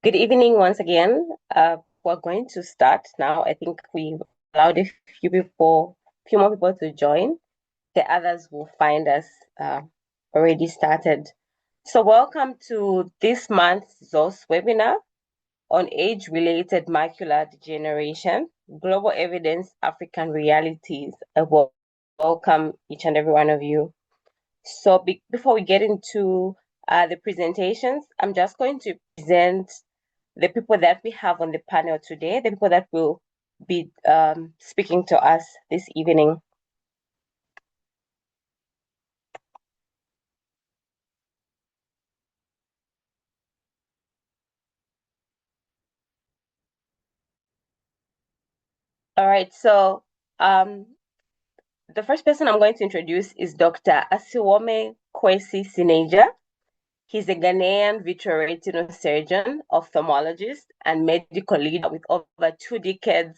Good evening once again. We're going to start now. I think we allowed a few more people to join. The others will find us already started. So welcome to this month's ZOS webinar on age-related macular degeneration, global evidence, African realities. I will welcome each and every one of you. So before we get into the presentations, I'm just going to present the people that we have on the panel today, the people that will be speaking to us this evening. All right, so the first person I'm going to introduce is Dr. Asiwome Kwesi Sineja. He's a Ghanaian vitreoretinal surgeon, ophthalmologist, and medical leader with over 2 decades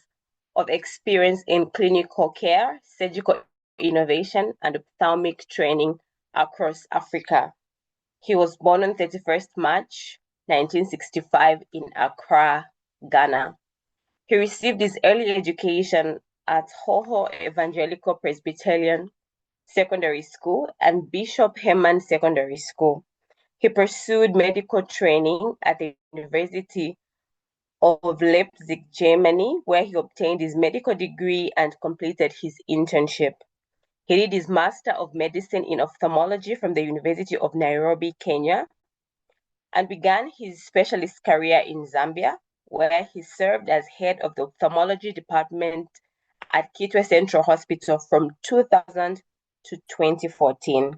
of experience in clinical care, surgical innovation, and ophthalmic training across Africa. He was born on 31st March 1965 in Accra, Ghana. He received his early education at Hoho Evangelical Presbyterian Secondary School and Bishop Herman Secondary School. He pursued medical training at the University of Leipzig, Germany, where he obtained his medical degree and completed his internship. He did his Master of Medicine in Ophthalmology from the University of Nairobi, Kenya, and began his specialist career in Zambia, where he served as head of the ophthalmology department at Kitwe Central Hospital from 2000 to 2014.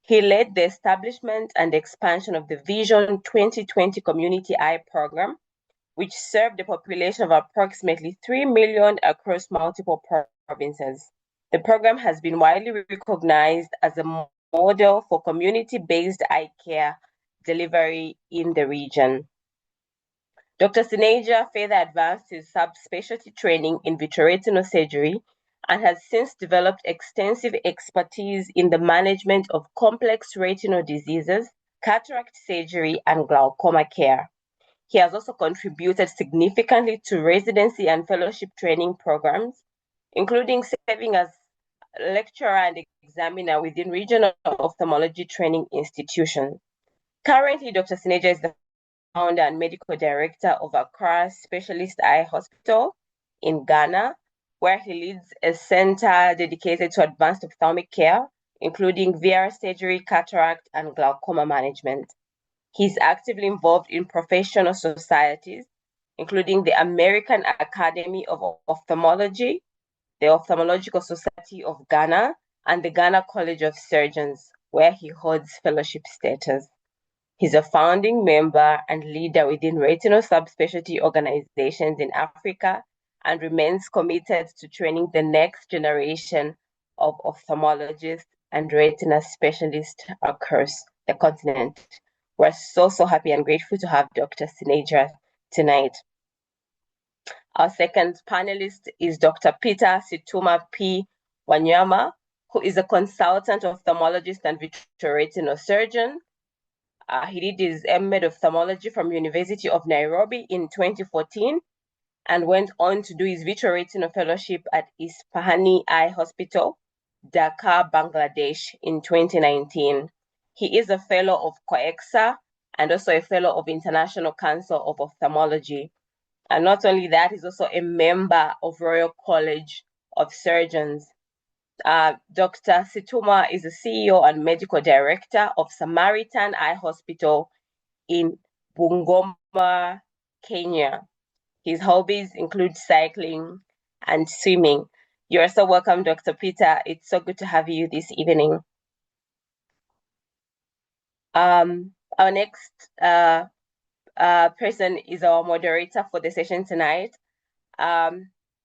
He led the establishment and expansion of the Vision 2020 Community Eye Program, which served a population of approximately 3 million across multiple provinces. The program has been widely recognized as a model for community-based eye care delivery in the region. Dr. Sineja further advanced his subspecialty training in vitreoretinal surgery and has since developed extensive expertise in the management of complex retinal diseases, cataract surgery, and glaucoma care. He has also contributed significantly to residency and fellowship training programs, including serving as lecturer and examiner within regional ophthalmology training institutions. Currently, Dr. Sineja is the founder and medical director of Accra Specialist Eye Hospital in Ghana, where he leads a center dedicated to advanced ophthalmic care, including VR surgery, cataract, and glaucoma management. He's actively involved in professional societies, including the American Academy of Ophthalmology, the Ophthalmological Society of Ghana, and the Ghana College of Surgeons, where he holds fellowship status. He's a founding member and leader within retinal subspecialty organizations in Africa and remains committed to training the next generation of ophthalmologists and retina specialists across the continent. We're so happy and grateful to have Dr. Sineja tonight. Our second panelist is Dr. Peter Situma P. Wanyama, who is a consultant ophthalmologist and vitreoretinal surgeon. He did his M.Med ophthalmology from University of Nairobi in 2014 and went on to do his vitreoretinal fellowship at Ispahani Eye Hospital, Dhaka, Bangladesh in 2019. He is a fellow of COEXA and also a fellow of International Council of Ophthalmology. And not only that, he's also a member of Royal College of Surgeons. Dr. Situma is the CEO and medical director of Samaritan Eye Hospital in Bungoma, Kenya. His hobbies include cycling and swimming. You're so welcome, Dr. Peter. It's so good to have you this evening. Our next person is our moderator for the session tonight.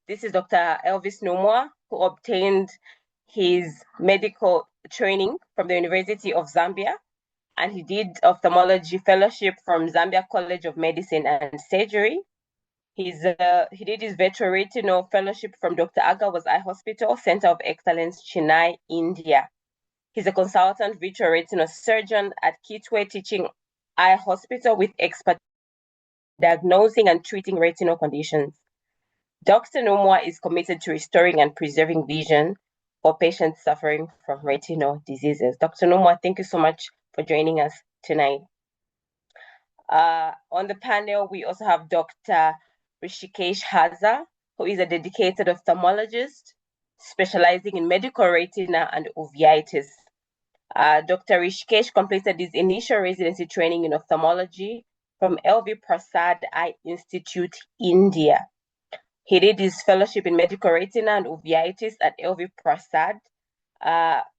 This is Dr. Elvis Numwa, who obtained his medical training from the University of Zambia, and he did ophthalmology fellowship from Zambia College of Medicine and Surgery. He did his vitreoretinal fellowship from Dr. Agarwal's Eye Hospital, Center of Excellence, Chennai, India. He's a consultant vitreoretinal surgeon at Kitwe Teaching Eye Hospital with expertise diagnosing and treating retinal conditions. Dr. Nomwa is committed to restoring and preserving vision for patients suffering from retinal diseases. Dr. Nomwa, thank you so much for joining us tonight. On the panel, we also have Dr. Hrishikesh Haza, who is a dedicated ophthalmologist specializing in medical retina and uveitis. Dr. Hrishikesh completed his initial residency training in ophthalmology from LV Prasad Eye Institute, India. He did his fellowship in medical retina and uveitis at LV Prasad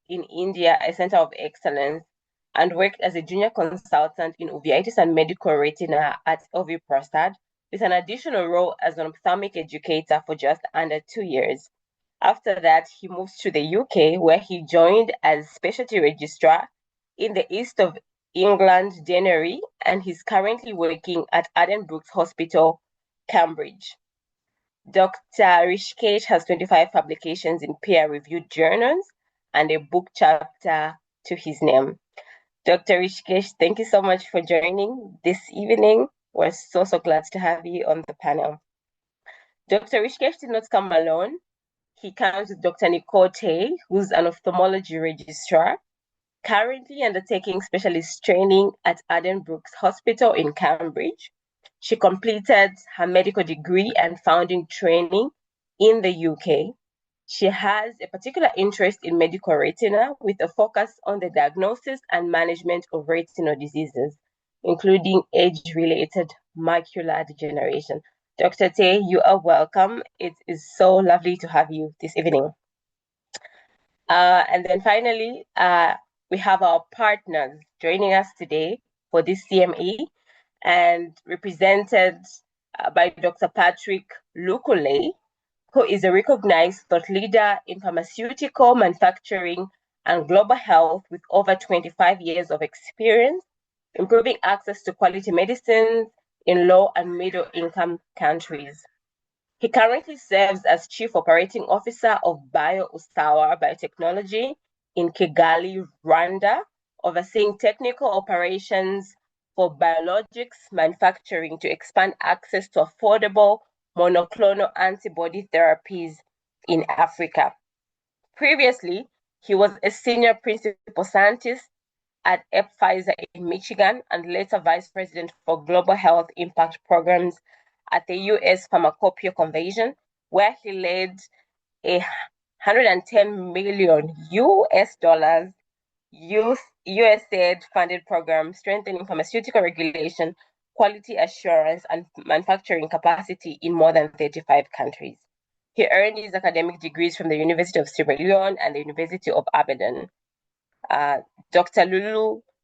in India, a center of excellence, and worked as a junior consultant in uveitis and medical retina at LV Prasad, with an additional role as an ophthalmic educator for just under 2 years. After that, he moved to the UK, where he joined as specialty registrar in the East of England Deanery, and he's currently working at Addenbrooke's Hospital, Cambridge. Dr. Hrishikesh has 25 publications in peer-reviewed journals and a book chapter to his name. Dr. Hrishikesh, thank you so much for joining this evening. We're so glad to have you on the panel. Dr. Hrishikesh did not come alone. He comes with Dr. Nicole Tay, who's an ophthalmology registrar, currently undertaking specialist training at Addenbrooke's Hospital in Cambridge. She completed her medical degree and founding training in the UK. She has a particular interest in medical retina with a focus on the diagnosis and management of retinal diseases, including age-related macular degeneration. Dr. Tay, you are welcome. It is so lovely to have you this evening. And then finally, we have our partners joining us today for this CME, and represented by Dr. Patrick Lukule, who is a recognized thought leader in pharmaceutical manufacturing and global health with over 25 years of experience improving access to quality medicines in low and middle income countries. He currently serves as Chief Operating Officer of BioUsawa Biotechnology in Kigali, Rwanda, overseeing technical operations for biologics manufacturing to expand access to affordable monoclonal antibody therapies in Africa. Previously, he was a senior principal scientist at Pfizer in Michigan and later vice president for global health impact programs at the US Pharmacopoeia Convention, where he led a $110 million USAID funded program strengthening pharmaceutical regulation, quality assurance, and manufacturing capacity in more than 35 countries. He earned his academic degrees from the University of Sierra Leone and the University of Aberdeen. Dr.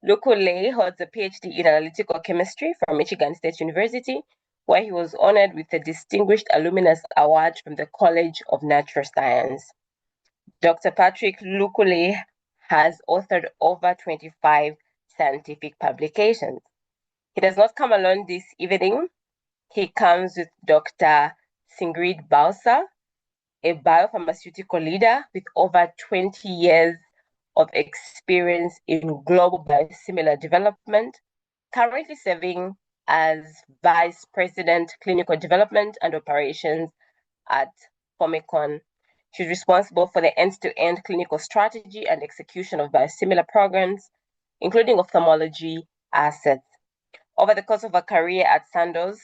Lukule holds a PhD in analytical chemistry from Michigan State University, where he was honored with a Distinguished Alumnus Award from the College of Natural Science. Dr. Patrick Lukule has authored over 25 scientific publications. He does not come alone this evening. He comes with Dr. Singrid Balsa, a biopharmaceutical leader with over 20 years of experience in global biosimilar development, currently serving as Vice President, Clinical Development and Operations at Formicon. She's responsible for the end-to-end clinical strategy and execution of biosimilar programs, including ophthalmology assets. Over the course of her career at Sandoz,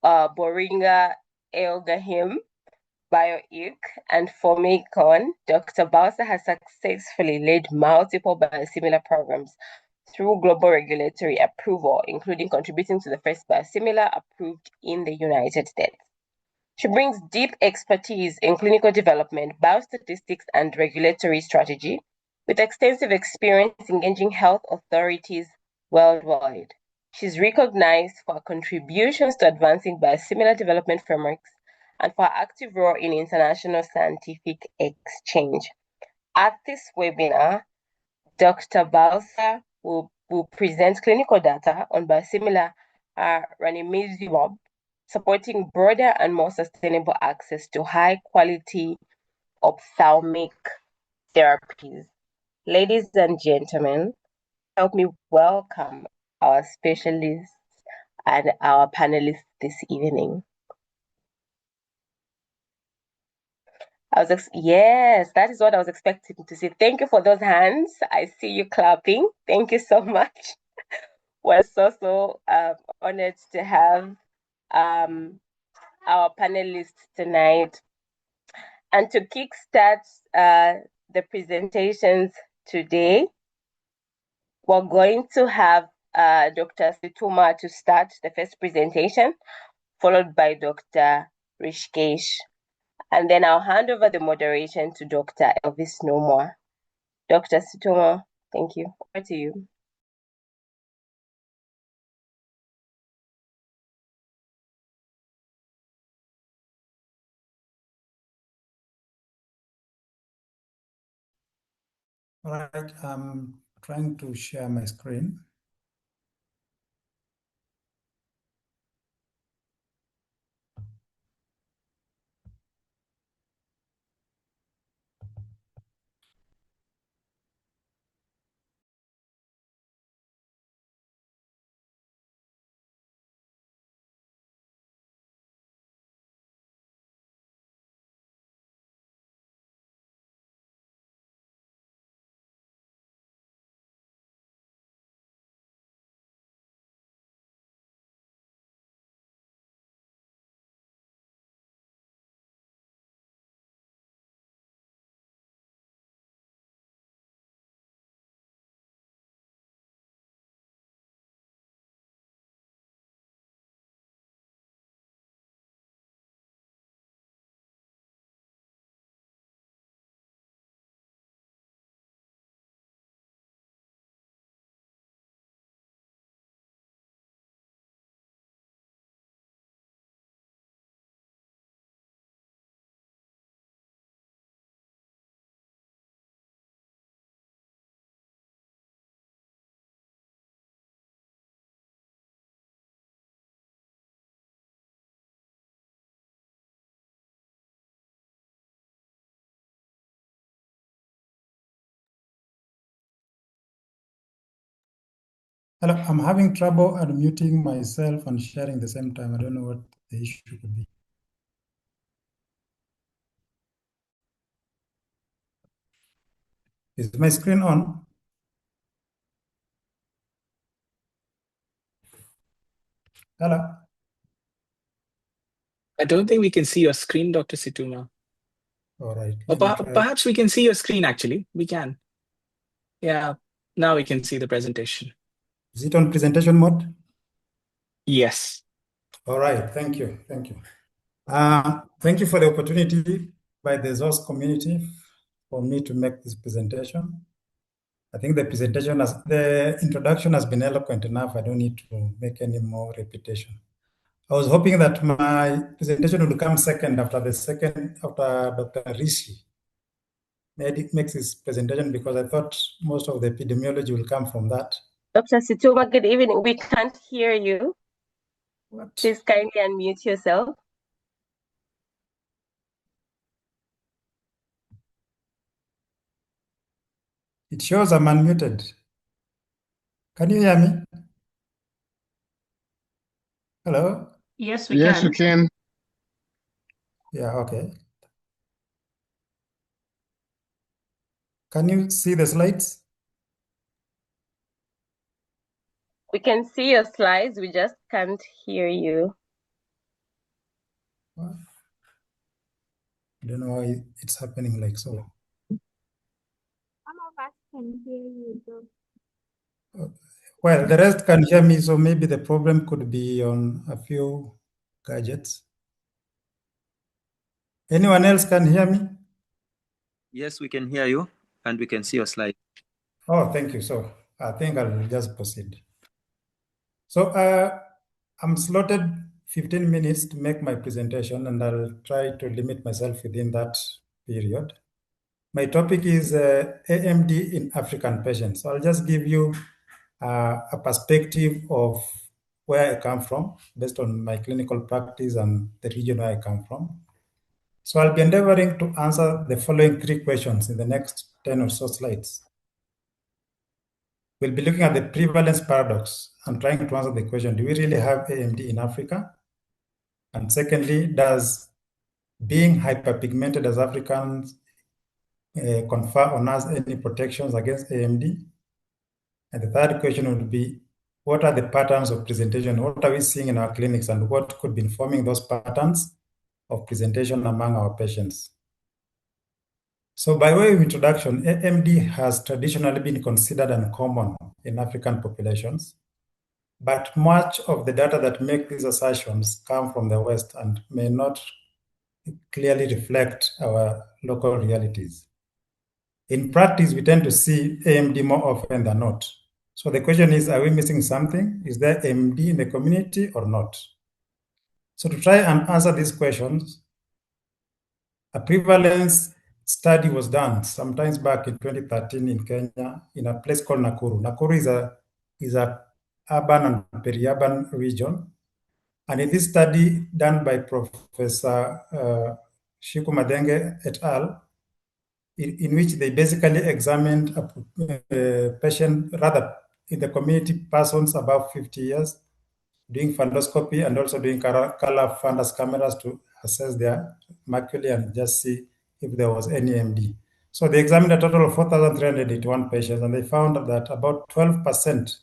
Boehringer Ingelheim, BioIC, and Formicon, Dr. Balsa has successfully led multiple biosimilar programs through global regulatory approval, including contributing to the first biosimilar approved in the United States. She brings deep expertise in clinical development, biostatistics, and regulatory strategy, with extensive experience engaging health authorities worldwide. She's recognized for her contributions to advancing biosimilar development frameworks and for her active role in international scientific exchange. At this webinar, Dr. Balsa will present clinical data on biosimilar ranibizumab, supporting broader and more sustainable access to high-quality ophthalmic therapies. Ladies and gentlemen, help me welcome our specialists and our panelists this evening. Yes, that is what I was expecting to see. Thank you for those hands. I see you clapping. Thank you so much. We're so honored to have our panelists tonight. And to kickstart the presentations today, we're going to have Dr. Situma to start the first presentation, followed by Dr. Hrishikesh. And then I'll hand over the moderation to Dr. Elvis Nomore. Dr. Situma, thank you. Over to you. All right, I'm trying to share my screen. Hello, I'm having trouble unmuting myself and sharing at the same time. I don't know what the issue could be. Is my screen on? Hello? I don't think we can see your screen, Dr. Situma. All right. Or perhaps we can see your screen, actually. We can. Yeah, now we can see the presentation. Is it on presentation mode? Yes. All right, thank you. Thank you. Thank you for the opportunity by the ZOS community for me to make this presentation. I think the introduction has been eloquent enough. I don't need to make any more repetition. I was hoping that my presentation would come second after Dr. Rishi makes his presentation, because I thought most of the epidemiology will come from that. Dr. Situma, good evening. We can't hear you. What? Please kindly unmute yourself. It shows I'm unmuted. Can you hear me? Hello? Yes, we can. Yes, you can. Yeah, okay. Can you see the slides? We can see your slides. We just can't hear you. I don't know why it's happening like so. Some of us can hear you, though. Well, the rest can hear me, so maybe the problem could be on a few gadgets. Anyone else can hear me? Yes, we can hear you and we can see your slide. Oh, thank you. So I think I'll just proceed. So I'm slotted 15 minutes to make my presentation, and I'll try to limit myself within that period. My topic is AMD in African patients. So I'll just give you a perspective of where I come from based on my clinical practice and the region where I come from. So I'll be endeavoring to answer the following 3 questions in the next 10 or so slides. we'll be looking at the prevalence paradox and trying to answer the question, do we really have AMD in Africa? And secondly, does being hyperpigmented as Africans confer on us any protections against AMD? And the third question would be, what are the patterns of presentation? What are we seeing in our clinics, and what could be informing those patterns of presentation among our patients? So by way of introduction, AMD has traditionally been considered uncommon in African populations, but much of the data that make these assertions come from the West and may not clearly reflect our local realities. In practice, we tend to see AMD more often than not. So the question is, are we missing something? Is there AMD in the community or not? So to try and answer these questions, a prevalence study was done sometimes back in 2013 in Kenya in a place called Nakuru. Nakuru is a urban and peri-urban region. And in this study done by Professor Shiku Madenge et al., in which they basically examined a patient, rather in the community, persons above 50 years, doing fundoscopy and also doing color fundus cameras to assess their maculae and just see if there was any AMD. So they examined a total of 4,381 patients, and they found that about 12%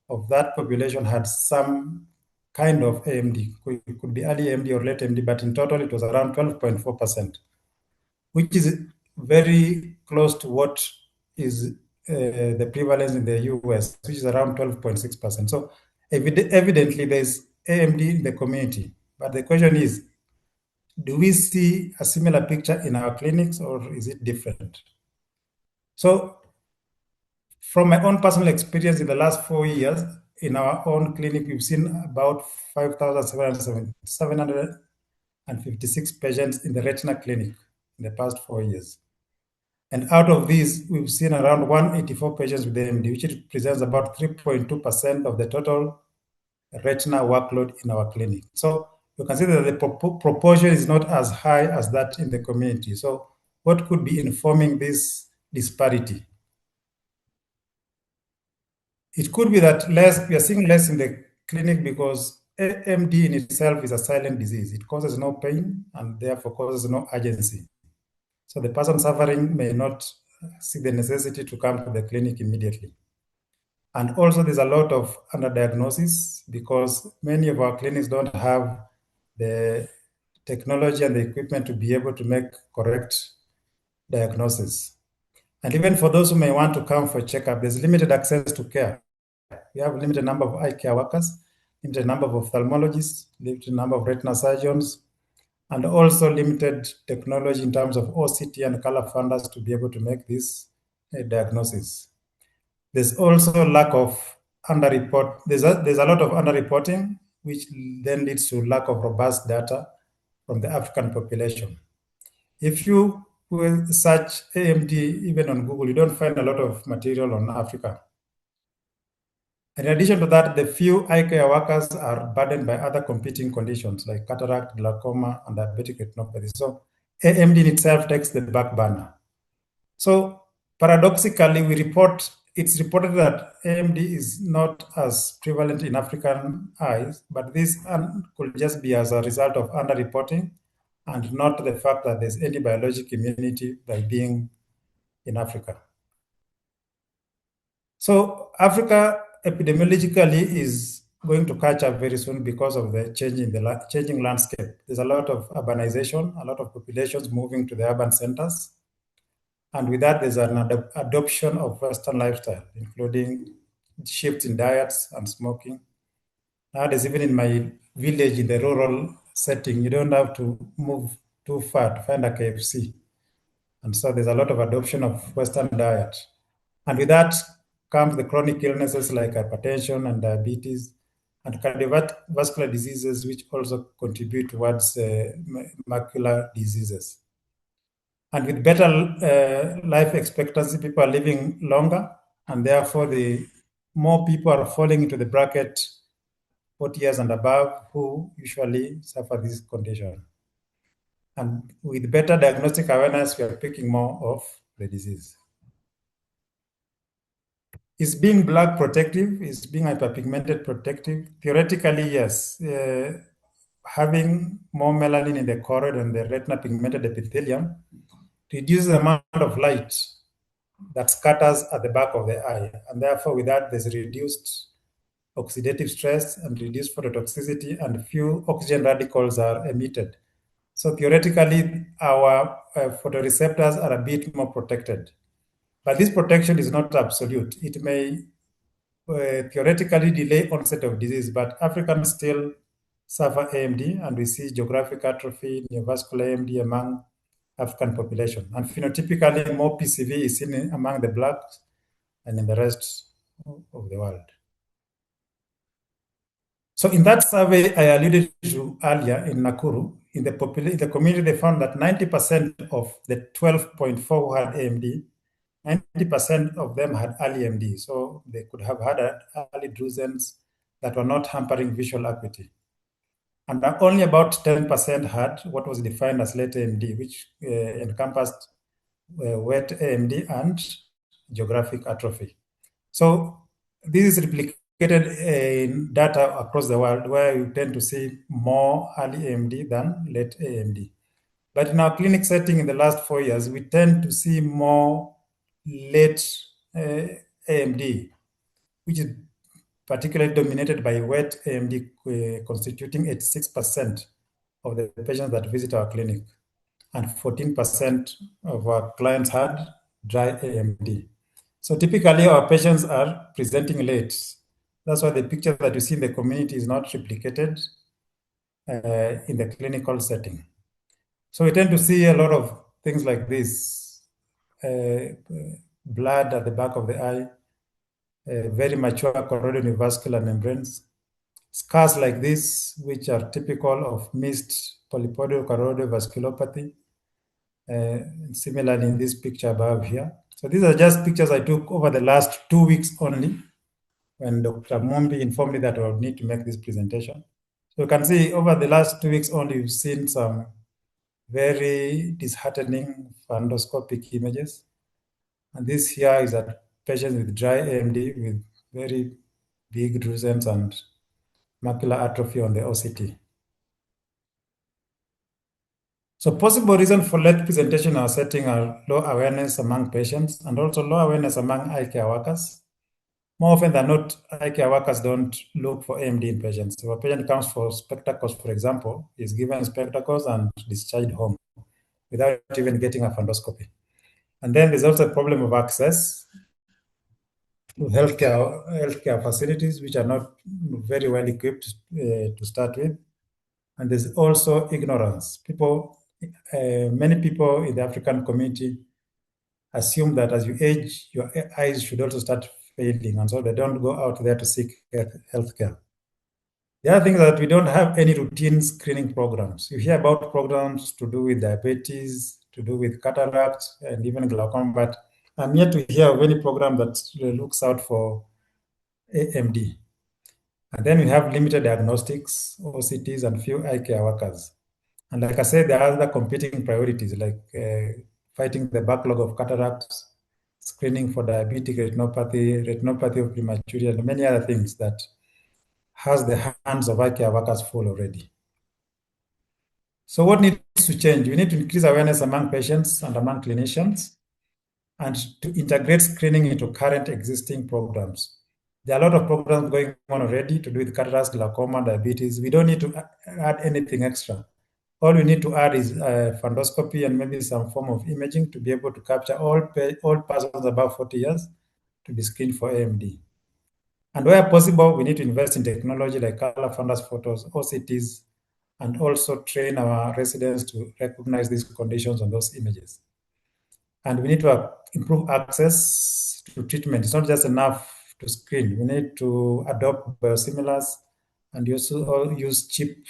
of that population had some kind of AMD. It could be early AMD or late AMD, but in total it was around 12.4%, which is very close to what is the prevalence in the US, which is around 12.6%. So evidently there's AMD in the community. But the question is, do we see a similar picture in our clinics, or is it different? So from my own personal experience in the last 4 years, in our own clinic, we've seen about 5,756 patients in the retina clinic in the past 4 years. And out of these, we've seen around 184 patients with AMD, which represents about 3.2% of the total retina workload in our clinic. So you can see that the proportion is not as high as that in the community. So what could be informing this disparity? It could be that we are seeing less in the clinic because AMD in itself is a silent disease. It causes no pain and therefore causes no urgency. So the person suffering may not see the necessity to come to the clinic immediately. And also there's a lot of underdiagnosis because many of our clinics don't have the technology and the equipment to be able to make correct diagnosis. And even for those who may want to come for checkup, there's limited access to care. We have a limited number of eye care workers, limited number of ophthalmologists, limited number of retina surgeons, and also limited technology in terms of OCT and color funders to be able to make this diagnosis. There's also lack of underreport. There's a lot of underreporting, which then leads to lack of robust data from the African population. If you will search AMD even on Google, you don't find a lot of material on Africa. In addition to that, the few eye care workers are burdened by other competing conditions like cataract, glaucoma, and diabetic retinopathy. So AMD in itself takes the back burner. So paradoxically, it's reported that AMD is not as prevalent in African eyes, but this could just be as a result of underreporting and not the fact that there's any biologic immunity by being in Africa. So Africa epidemiologically is going to catch up very soon because of the changing landscape. There's a lot of urbanization, a lot of populations moving to the urban centers. And with that, there's an adoption of Western lifestyle, including shifts in diets and smoking. Nowadays, even in my village, in the rural setting, you don't have to move too far to find a KFC. And so there's a lot of adoption of Western diet. And with that comes the chronic illnesses like hypertension and diabetes and cardiovascular diseases, which also contribute towards macular diseases. And with better life expectancy, people are living longer, and therefore the more people are falling into the bracket 40 years and above who usually suffer this condition. And with better diagnostic awareness, we are picking more of the disease. Is being black protective? Is being hyperpigmented protective? Theoretically, yes. Having more melanin in the choroid and the retina pigmented epithelium reduces the amount of light that scatters at the back of the eye. And therefore, with that, there's reduced oxidative stress and reduced phototoxicity, and few oxygen radicals are emitted. So theoretically, our photoreceptors are a bit more protected. But this protection is not absolute. It may theoretically delay onset of disease, but Africans still suffer AMD, and we see geographic atrophy, neovascular AMD among African population. And phenotypically, more PCV is seen among the blacks and in the rest of the world. So in that survey I alluded to earlier in Nakuru, in the community, they found that 90% of the 12.4 who had AMD, 90% of them had early AMD. So they could have had early drusen's that were not hampering visual acuity. And only about 10% had what was defined as late AMD, which encompassed wet AMD and geographic atrophy. So this is replicated in data across the world, where you tend to see more early AMD than late AMD. But in our clinic setting in the last 4 years, we tend to see more late AMD, which is particularly dominated by wet AMD, constituting 86% of the patients that visit our clinic, and 14% of our clients had dry AMD. So typically our patients are presenting late. That's why the picture that you see in the community is not replicated in the clinical setting. So we tend to see a lot of things like this, blood at the back of the eye, very mature choroidal neovascular membranes, scars like this, which are typical of mixed polypoidal choroidal vasculopathy, similarly in this picture above here. So these are just pictures I took over the last 2 weeks only, when Dr. Mumbi informed me that I would need to make this presentation. So you can see over the last 2 weeks only, we've seen some very disheartening fundoscopic images. And this here is a patient with dry AMD with very big drusen's and macular atrophy on the OCT. So possible reasons for late presentation in our setting are low awareness among patients and also low awareness among eye care workers. More often than not, eye care workers don't look for AMD in patients. So a patient comes for spectacles, for example, is given spectacles and discharged home without even getting a fundoscopy. And then there's also a problem of access to healthcare facilities, which are not very well equipped to start with. And there's also ignorance. Many people in the African community assume that as you age, your eyes should also start failing, and so they don't go out there to seek healthcare. The other thing is that we don't have any routine screening programs. You hear about programs to do with diabetes, to do with cataracts, and even glaucoma, but I'm yet to hear of any program that looks out for AMD. And then we have limited diagnostics, OCTs, and few eye care workers. And like I said, there are other competing priorities, like fighting the backlog of cataracts, screening for diabetic retinopathy of prematurity, and many other things that has the hands of eye care workers full already. So what needs to change? We need to increase awareness among patients and among clinicians, and to integrate screening into current existing programs. There are a lot of programs going on already to do with cataracts, glaucoma, diabetes. We don't need to add anything extra. All we need to add is fundoscopy and maybe some form of imaging to be able to capture all persons above 40 years to be screened for AMD. And where possible, we need to invest in technology like color fundus photos, OCTs, and also train our residents to recognize these conditions on those images. And we need to improve access to treatment. It's not just enough to screen. We need to adopt biosimilars and also use cheap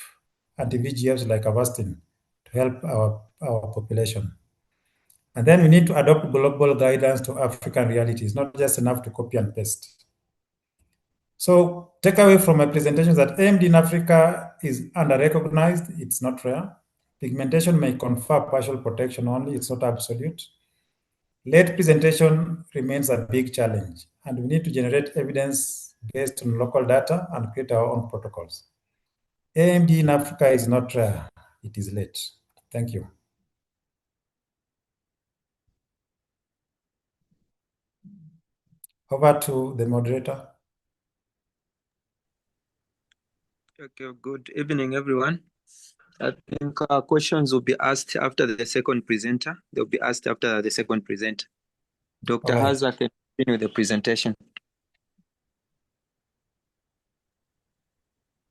anti-VEGFs like Avastin to help our population. And then we need to adopt global guidance to African realities. It's not just enough to copy and paste. So takeaway from my presentation is that AMD in Africa is under-recognized. It's not rare. Pigmentation may confer partial protection only. It's not absolute. Late presentation remains a big challenge. and we need to generate evidence based on local data and create our own protocols. AMD in Africa is not rare, it is late. Thank you. Over to the moderator. Okay, good evening, everyone. I think questions will be asked after the second presenter. They'll be asked after the second presenter. Dr. All right. Haza can continue the presentation.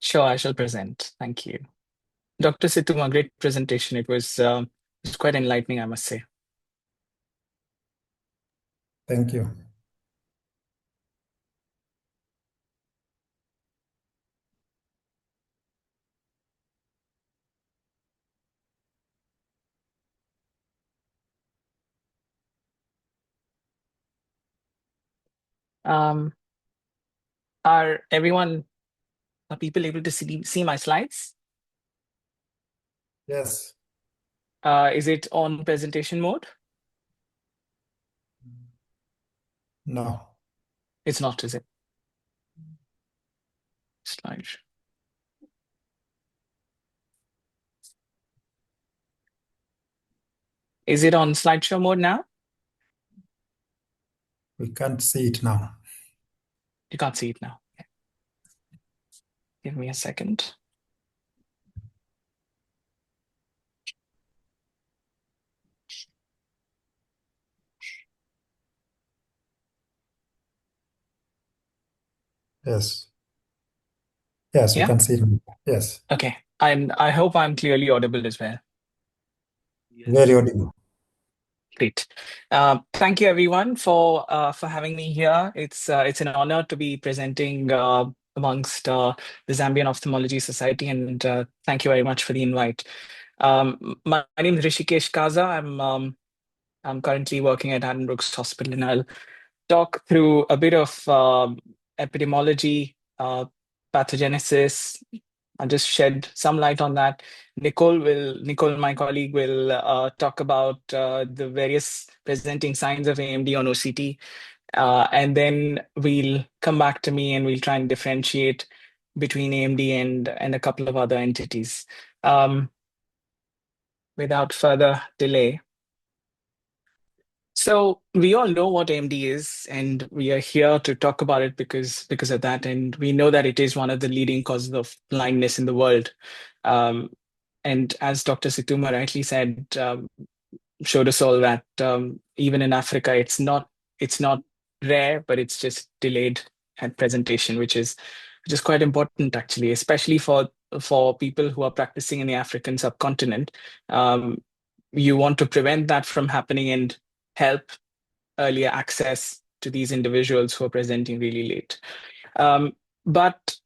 Sure, I shall present. Thank you. Dr. Situma, great presentation. It was quite enlightening, I must say. Thank you. Are people able to see my slides? Yes. Is it on presentation mode? No. It's not, is it? Slide. Is it on slideshow mode now? We can't see it now. You can't see it now. Okay. Give me a second. Yes. Yes, we Yeah? can see it. Yes. Okay. I hope I'm clearly audible as well. Yes. Very audible. Great. Thank you, everyone, for having me here. It's an honor to be presenting amongst the Zambian Ophthalmological Society, and thank you very much for the invite. My name is Hrishikesh Haza. I'm currently working at Addenbrooke's Hospital, and I'll talk through a bit of epidemiology, pathogenesis. I'll just shed some light on that. Nicole, my colleague, will talk about the various presenting signs of AMD on OCT. And then we'll come back to me and we'll try and differentiate between AMD and a couple of other entities. Without further delay. So we all know what AMD is, and we are here to talk about it because of that. And we know that it is one of the leading causes of blindness in the world. And as Dr. Situma rightly said, showed us all that even in Africa, it's not rare, but it's just delayed at presentation, which is quite important actually, especially for people who are practicing in the African subcontinent. You want to prevent that from happening and help earlier access to these individuals who are presenting really late. But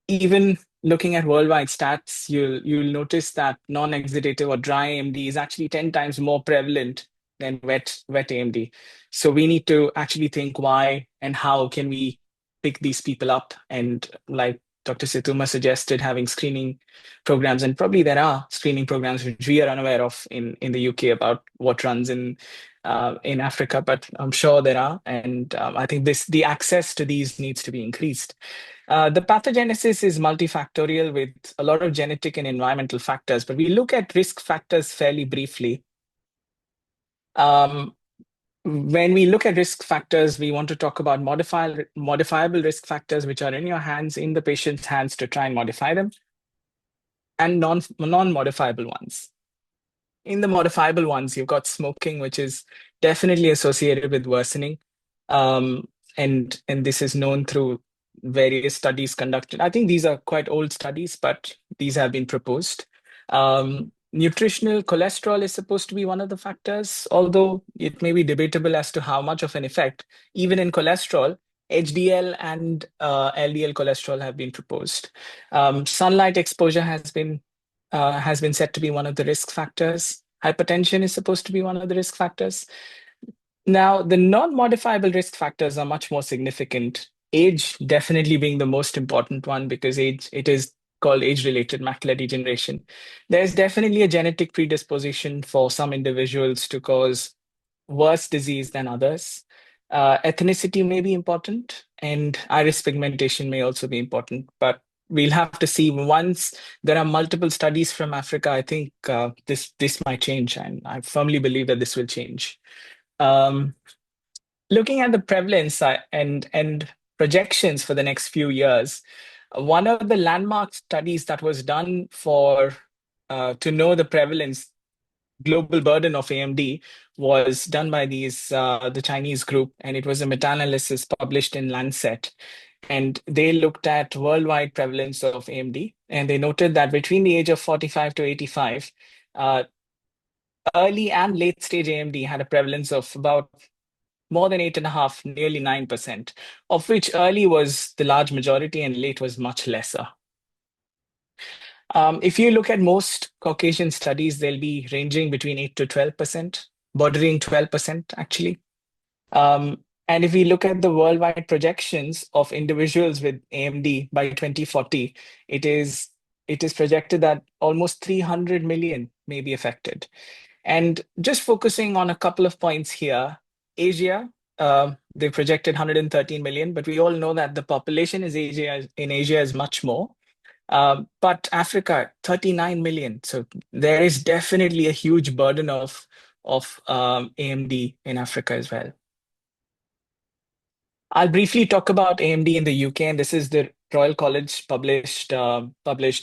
even looking at worldwide stats, you'll notice that non-exudative or dry AMD is actually 10 times more prevalent than wet AMD. So we need to actually think why and how can we pick these people up, and like Dr. Situma suggested, having screening programs, and probably there are screening programs which we are unaware of in the UK about what runs in Africa, but I'm sure there are, and I think the access to these needs to be increased. The pathogenesis is multifactorial with a lot of genetic and environmental factors, but we look at risk factors fairly briefly. When we look at risk factors, we want to talk about modifiable risk factors, which are in your hands, in the patient's hands to try and modify them, and non-modifiable ones. In the modifiable ones, you've got smoking, which is definitely associated with worsening. And this is known through various studies conducted. I think these are quite old studies, but these have been proposed. Nutritional cholesterol is supposed to be one of the factors, although it may be debatable as to how much of an effect. Even in cholesterol, HDL and LDL cholesterol have been proposed. Sunlight exposure has been said to be one of the risk factors. Hypertension is supposed to be one of the risk factors. Now, the non-modifiable risk factors are much more significant. Age definitely being the most important one, because it is called age-related macular degeneration. There's definitely a genetic predisposition for some individuals to cause worse disease than others. Ethnicity may be important, and iris pigmentation may also be important, but we'll have to see. Once there are multiple studies from Africa, I think this might change, and I firmly believe that this will change. Looking at the prevalence and projections for the next few years, one of the landmark studies that was done for to know the prevalence, global burden of AMD, was done by the Chinese group, and it was a meta-analysis published in Lancet. And they looked at worldwide prevalence of AMD, and they noted that between the age of 45 to 85, early and late stage AMD had a prevalence of about more than 8.5, nearly 9%, of which early was the large majority and late was much lesser. If you look at most Caucasian studies, they'll be ranging between 8 to 12%, bordering 12% actually. And if we look at the worldwide projections of individuals with AMD by 2040, it is projected that almost 300 million may be affected. And just focusing on a couple of points here, Asia, they projected 113 million, but we all know that the population in Asia is much more. But Africa, 39 million. So there is definitely a huge burden of AMD in Africa as well. I'll briefly talk about AMD in the UK, and this is the Royal College published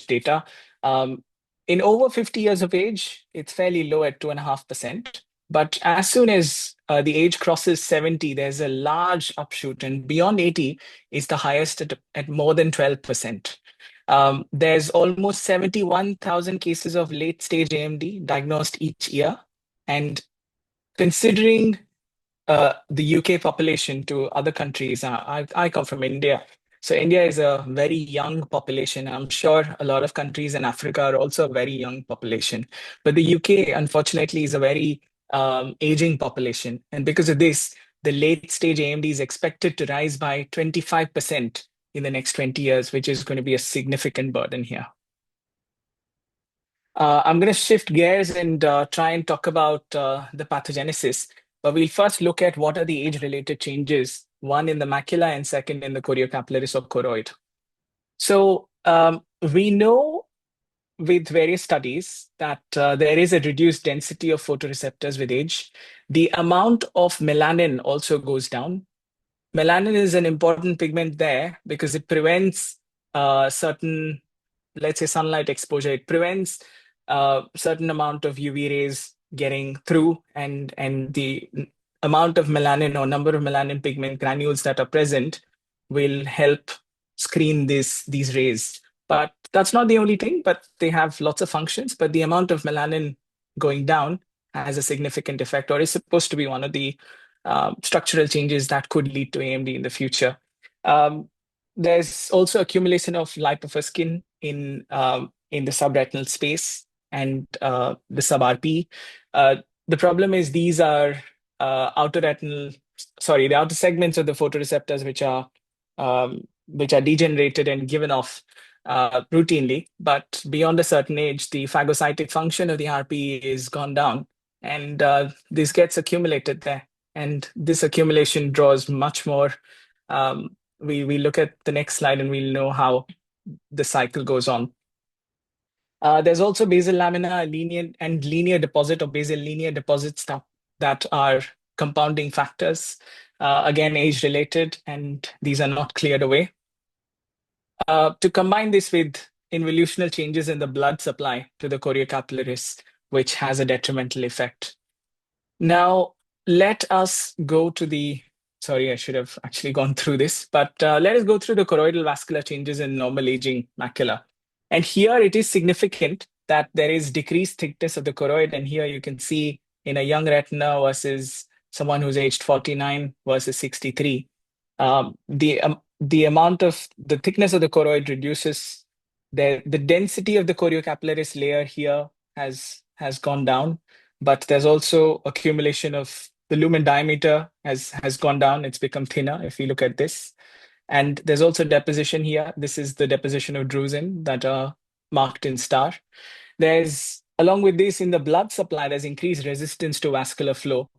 data. In over 50 years of age, it's fairly low at 2.5%. But as soon as the age crosses 70, there's a large upshoot, and beyond 80 is the highest at more than 12%. There's almost 71,000 cases of late stage AMD diagnosed each year. And considering the UK population to other countries, I come from India. So India is a very young population. I'm sure a lot of countries in Africa are also a very young population. But the UK, unfortunately, is a very aging population. And because of this, the late stage AMD is expected to rise by 25% in the next 20 years, which is going to be a significant burden here. I'm going to shift gears and try and talk about the pathogenesis. But we'll first look at what are the age-related changes, one in the macula and second in the choriocapillaris or choroid. So we know with various studies that there is a reduced density of photoreceptors with age. The amount of melanin also goes down. Melanin is an important pigment there because it prevents certain, let's say, sunlight exposure. It prevents certain amount of UV rays getting through, and the amount of melanin or number of melanin pigment granules that are present will help screen these rays. But that's not the only thing, but they have lots of functions. But the amount of melanin going down has a significant effect, or is supposed to be one of the structural changes that could lead to AMD in the future. There's also accumulation of lipofuscin in the subretinal space and the sub-RP. The problem is these are the outer segments of the photoreceptors which are degenerated and given off routinely. But beyond a certain age, the phagocytic function of the RP is gone down, and this gets accumulated there. And this accumulation draws much more. We look at the next slide and we'll know how the cycle goes on. There's also basal lamina, linear deposit or basal linear deposits that are compounding factors. Again, age-related, and these are not cleared away. To combine this with involutional changes in the blood supply to the choriocapillaris, which has a detrimental effect. Now, let us go to the, sorry, I should have actually gone through this, but let us go through the choroidal vascular changes in normal aging macula. And here it is significant that there is decreased thickness of the choroid. And here you can see in a young retina versus someone who's aged 49 versus 63, the amount of the thickness of the choroid reduces. The density of the choriocapillaris layer here has gone down, but there's also accumulation of the lumen diameter has gone down. It's become thinner if you look at this. And there's also deposition here. This is the deposition of drusen that are marked in star. There's, along with this, in the blood supply, there's increased resistance to vascular flow.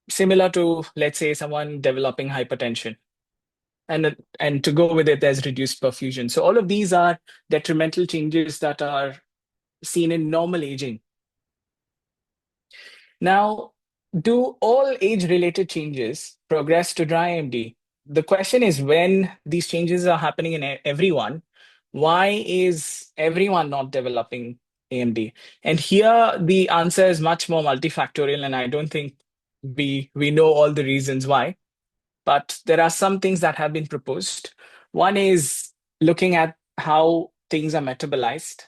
similar to, let's say, someone developing hypertension. And to go with it, there's reduced perfusion. So all of these are detrimental changes that are seen in normal aging. Now, do all age-related changes progress to dry AMD? The question is, when these changes are happening in everyone, why is everyone not developing AMD? And here the answer is much more multifactorial, and I don't think we know all the reasons why. But there are some things that have been proposed. One is looking at how things are metabolized.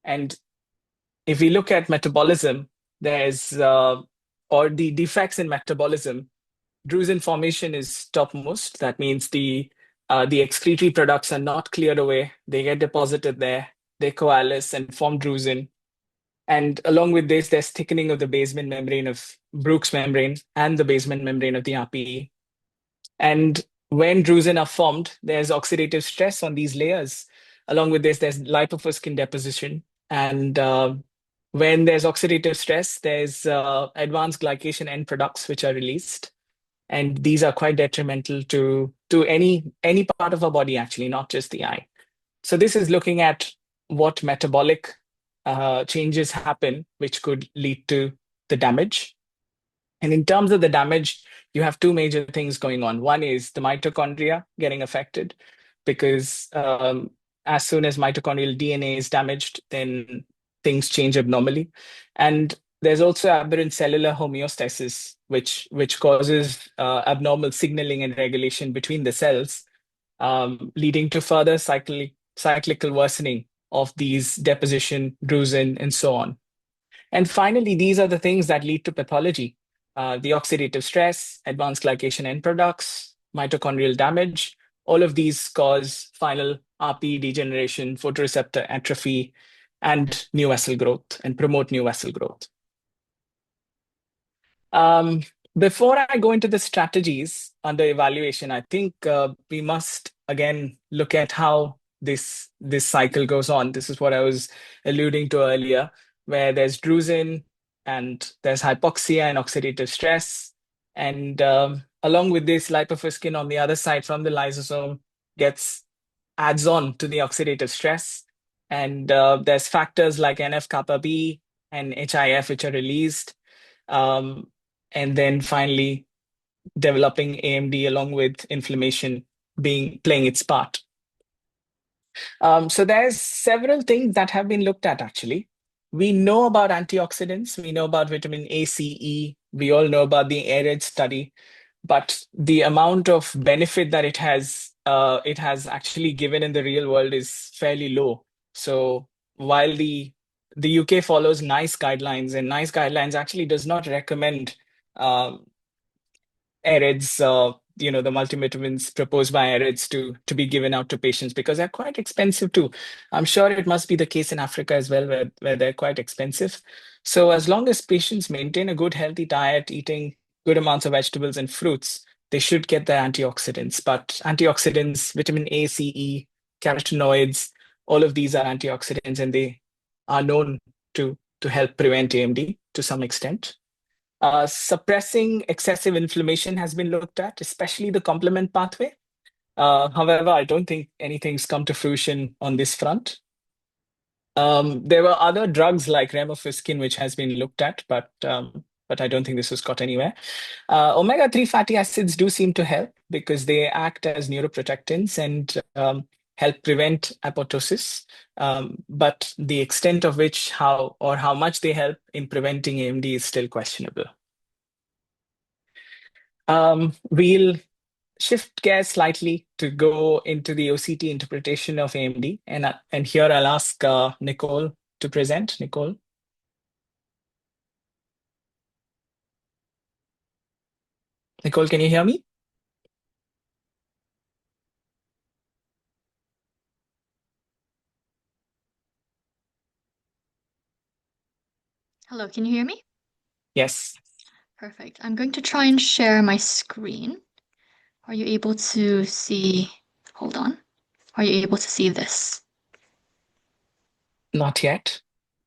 And if we look at metabolism, there's or the defects in metabolism, drusen formation is topmost. That means the excretory products are not cleared away. They get deposited there. They coalesce and form drusen. And along with this, there's thickening of the basement membrane of Bruch's membrane and the basement membrane of the RPE. And when drusen are formed, there's oxidative stress on these layers. Along with this, there's lipofuscin deposition. And when there's oxidative stress, there's advanced glycation end products which are released. And these are quite detrimental to any part of our body, actually, not just the eye. So this is looking at what metabolic changes happen, which could lead to the damage. And in terms of the damage, you have two major things going on. One is the mitochondria getting affected, because as soon as mitochondrial DNA is damaged, then things change abnormally. And there's also aberrant cellular homeostasis, which causes abnormal signaling and regulation between the cells, leading to further cyclical worsening of these deposition, drusen, and so on. And finally, these are the things that lead to pathology. The oxidative stress, advanced glycation end products, mitochondrial damage, all of these cause final RPE degeneration, photoreceptor atrophy, and new vessel growth, and promote new vessel growth. Before I go into the strategies under evaluation, I think we must again look at how this cycle goes on. This is what I was alluding to earlier, where there's drusen and there's hypoxia and oxidative stress. And along with this, lipofuscin on the other side from the lysosome adds on to the oxidative stress. And there's factors like NF-kappa B and HIF which are released. And then finally, developing AMD along with inflammation playing its part. So there's several things that have been looked at, actually. We know about antioxidants. We know about vitamin A, C, E. We all know about the ARED study. But the amount of benefit that it has actually given in the real world is fairly low. So while the UK follows NICE guidelines, and NICE guidelines actually does not recommend AREDs, the multivitamins proposed by AREDs to be given out to patients, because they're quite expensive too. I'm sure it must be the case in Africa as well, where they're quite expensive. So as long as patients maintain a good, healthy diet, eating good amounts of vegetables and fruits, they should get their antioxidants. But antioxidants, vitamin A, C, E, carotenoids, all of these are antioxidants, and they are known to help prevent AMD to some extent. Suppressing excessive inflammation has been looked at, especially the complement pathway. However, I don't think anything's come to fruition on this front. There were other drugs like remifuscin, which has been looked at, but I don't think this has got anywhere. Omega-3 fatty acids do seem to help because they act as neuroprotectants and help prevent apoptosis. But the extent of which, how much they help in preventing AMD is still questionable. We'll shift gears slightly to go into the OCT interpretation of AMD. And here I'll ask Nicole to present. Nicole. Nicole, can you hear me? Hello, can you hear me? Yes. Perfect. I'm going to try and share my screen. Are you able to see? Hold on. Are you able to see this? Not yet.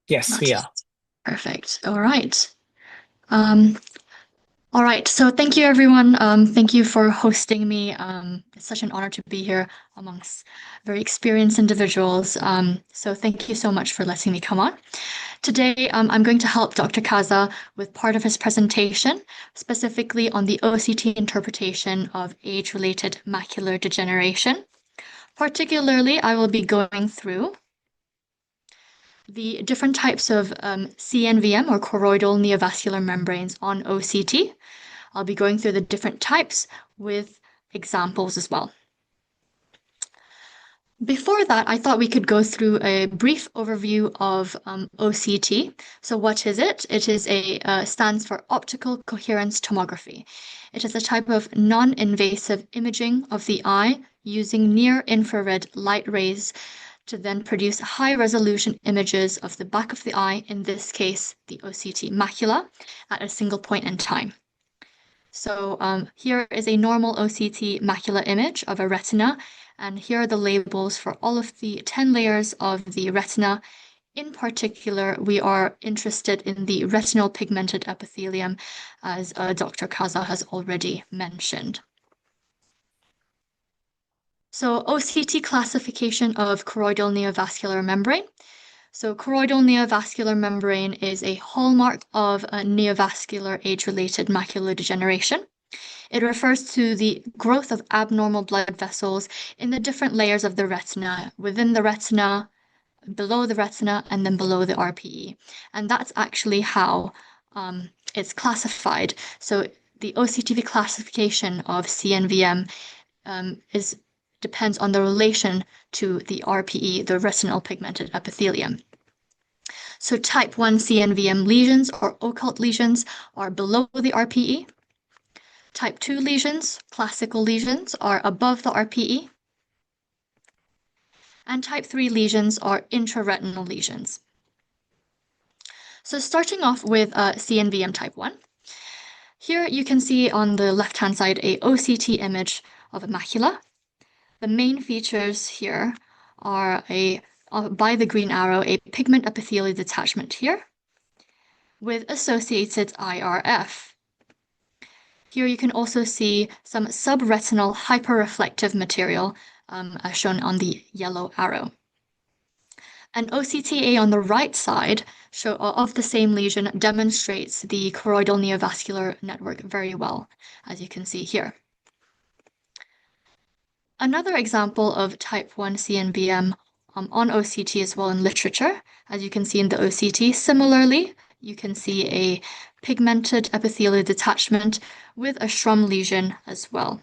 Yes, Not we yet. are. Perfect. All right. All right, so thank you everyone. Thank you for hosting me. It's such an honor to be here amongst very experienced individuals. So thank you so much for letting me come on. Today, I'm going to help Dr. Haza with part of his presentation, specifically on the OCT interpretation of age-related macular degeneration. Particularly, I will be going through the different types of CNVM or choroidal neovascular membranes on OCT. I'll be going through the different types with examples as well. Before that, I thought we could go through a brief overview of OCT. So what is it? It is stands for optical coherence tomography. It is a type of non-invasive imaging of the eye using near-infrared light rays to then produce high-resolution images of the back of the eye, in this case, the OCT macula, at a single point in time. So here is a normal OCT macula image of a retina, and here are the labels for all of the 10 layers of the retina. In particular, we are interested in the retinal pigmented epithelium, as Dr. Haza has already mentioned. So OCT classification of choroidal neovascular membrane. So choroidal neovascular membrane is a hallmark of neovascular age-related macular degeneration. It refers to the growth of abnormal blood vessels in the different layers of the retina, within the retina, below the retina, and then below the RPE. And that's actually how it's classified. So the OCT classification of CNVM depends on the relation to the RPE, the retinal pigmented epithelium. So type 1 CNVM lesions or occult lesions are below the RPE. Type 2 lesions, classical lesions, are above the RPE. And type 3 lesions are intraretinal lesions. So starting off with CNVM type 1. Here you can see on the left-hand side a OCT image of a macula. The main features here are by the green arrow, a pigment epithelial detachment here with associated IRF. Here you can also see some subretinal hyperreflective material as shown on the yellow arrow. An OCTA on the right side of the same lesion demonstrates the choroidal neovascular network very well, as you can see here. Another example of type 1 CNVM on OCT as well in literature, as you can see in the OCT, similarly, you can see a pigmented epithelial detachment with a Schramm lesion as well.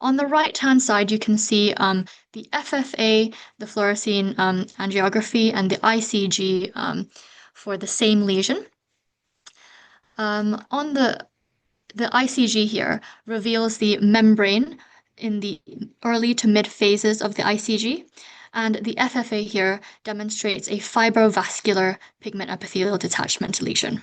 On the right-hand side, you can see the FFA, the fluorescein angiography, and the ICG for the same lesion. On the ICG here reveals the membrane in the early to mid phases of the ICG, and the FFA here demonstrates a fibrovascular pigment epithelial detachment lesion.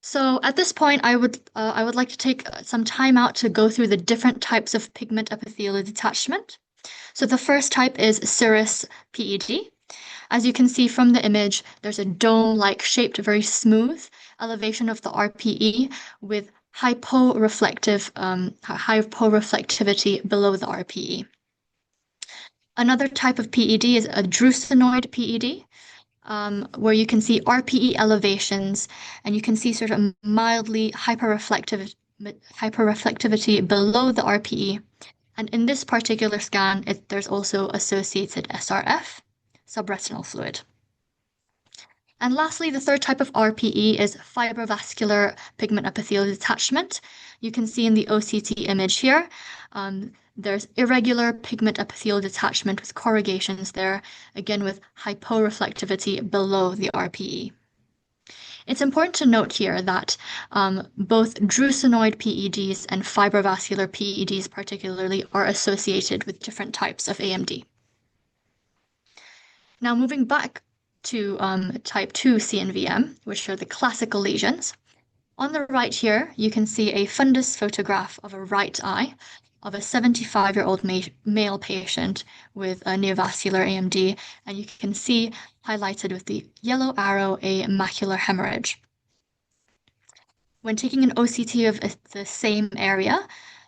So at this point, I would like to take some time out to go through the different types of pigment epithelial detachment. So the first type is serous PED. As you can see from the image, there's a dome-like shaped, very smooth elevation of the RPE with hyporeflectivity below the RPE. Another type of PED is a drusenoid PED, where you can see RPE elevations, and you can see sort of mildly hyperreflectivity below the RPE. And in this particular scan, there's also associated SRF, subretinal fluid. And lastly, the third type of RPE is fibrovascular pigment epithelial detachment. You can see in the OCT image here, there's irregular pigment epithelial detachment with corrugations there, again with hyporeflectivity below the RPE. It's important to note here that both drusenoid PEDs and fibrovascular PEDs particularly are associated with different types of AMD. Now moving back to type 2 CNVM, which are the classical lesions. On the right here, you can see a fundus photograph of a right eye of a 75-year-old male patient with a neovascular AMD, and you can see highlighted with the yellow arrow a macular hemorrhage. When taking an OCT of the same area,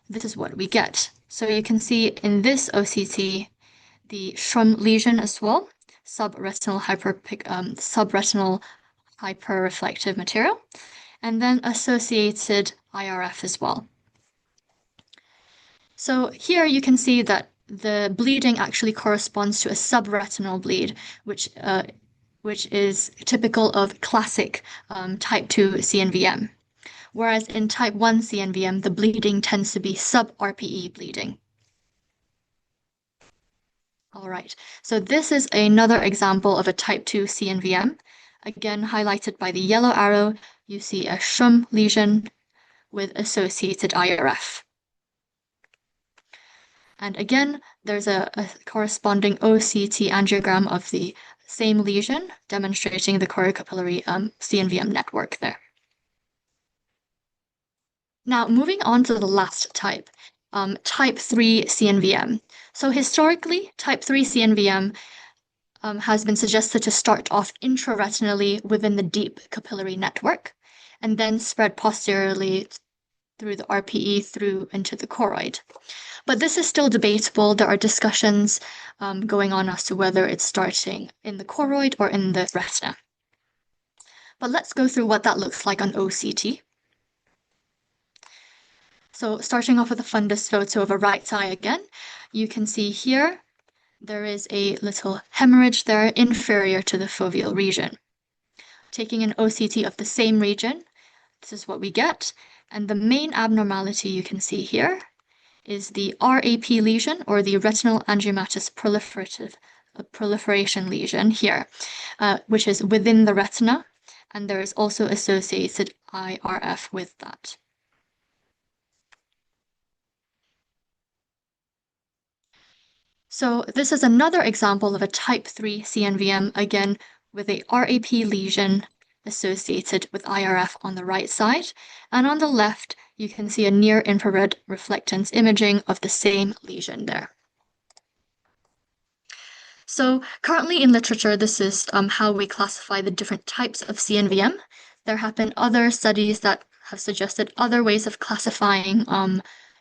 this is what we get. So you can see in this OCT the shrum lesion as well, subretinal hyperreflective material, and then associated IRF as well. So here you can see that the bleeding actually corresponds to a subretinal bleed, which is typical of classic type 2 CNVM. Whereas in type 1 CNVM, the bleeding tends to be sub-RPE bleeding. All right, so this is another example of a type 2 CNVM. Again, highlighted by the yellow arrow, you see a shrum lesion with associated IRF. And again, there's a corresponding OCT angiogram of the same lesion, demonstrating the choriocapillary CNVM network there. Now, moving on to the last type, type 3 CNVM. So historically, type 3 CNVM has been suggested to start off intraretinally within the deep capillary network, and then spread posteriorly through the RPE through into the choroid. But this is still debatable. There are discussions going on as to whether it's starting in the choroid or in the retina. But let's go through what that looks like on OCT. So starting off with a fundus photo of a right eye again, you can see here there is a little hemorrhage there inferior to the foveal region. Taking an OCT of the same region, this is what we get. And the main abnormality you can see here is the RAP lesion, or the retinal angiomatous proliferation lesion here, which is within the retina, and there is also associated IRF with that. So this is another example of a type 3 CNVM, again with a RAP lesion associated with IRF on the right side, and on the left you can see a near-infrared reflectance imaging of the same lesion there. So currently in literature, this is how we classify the different types of CNVM. There have been other studies that have suggested other ways of classifying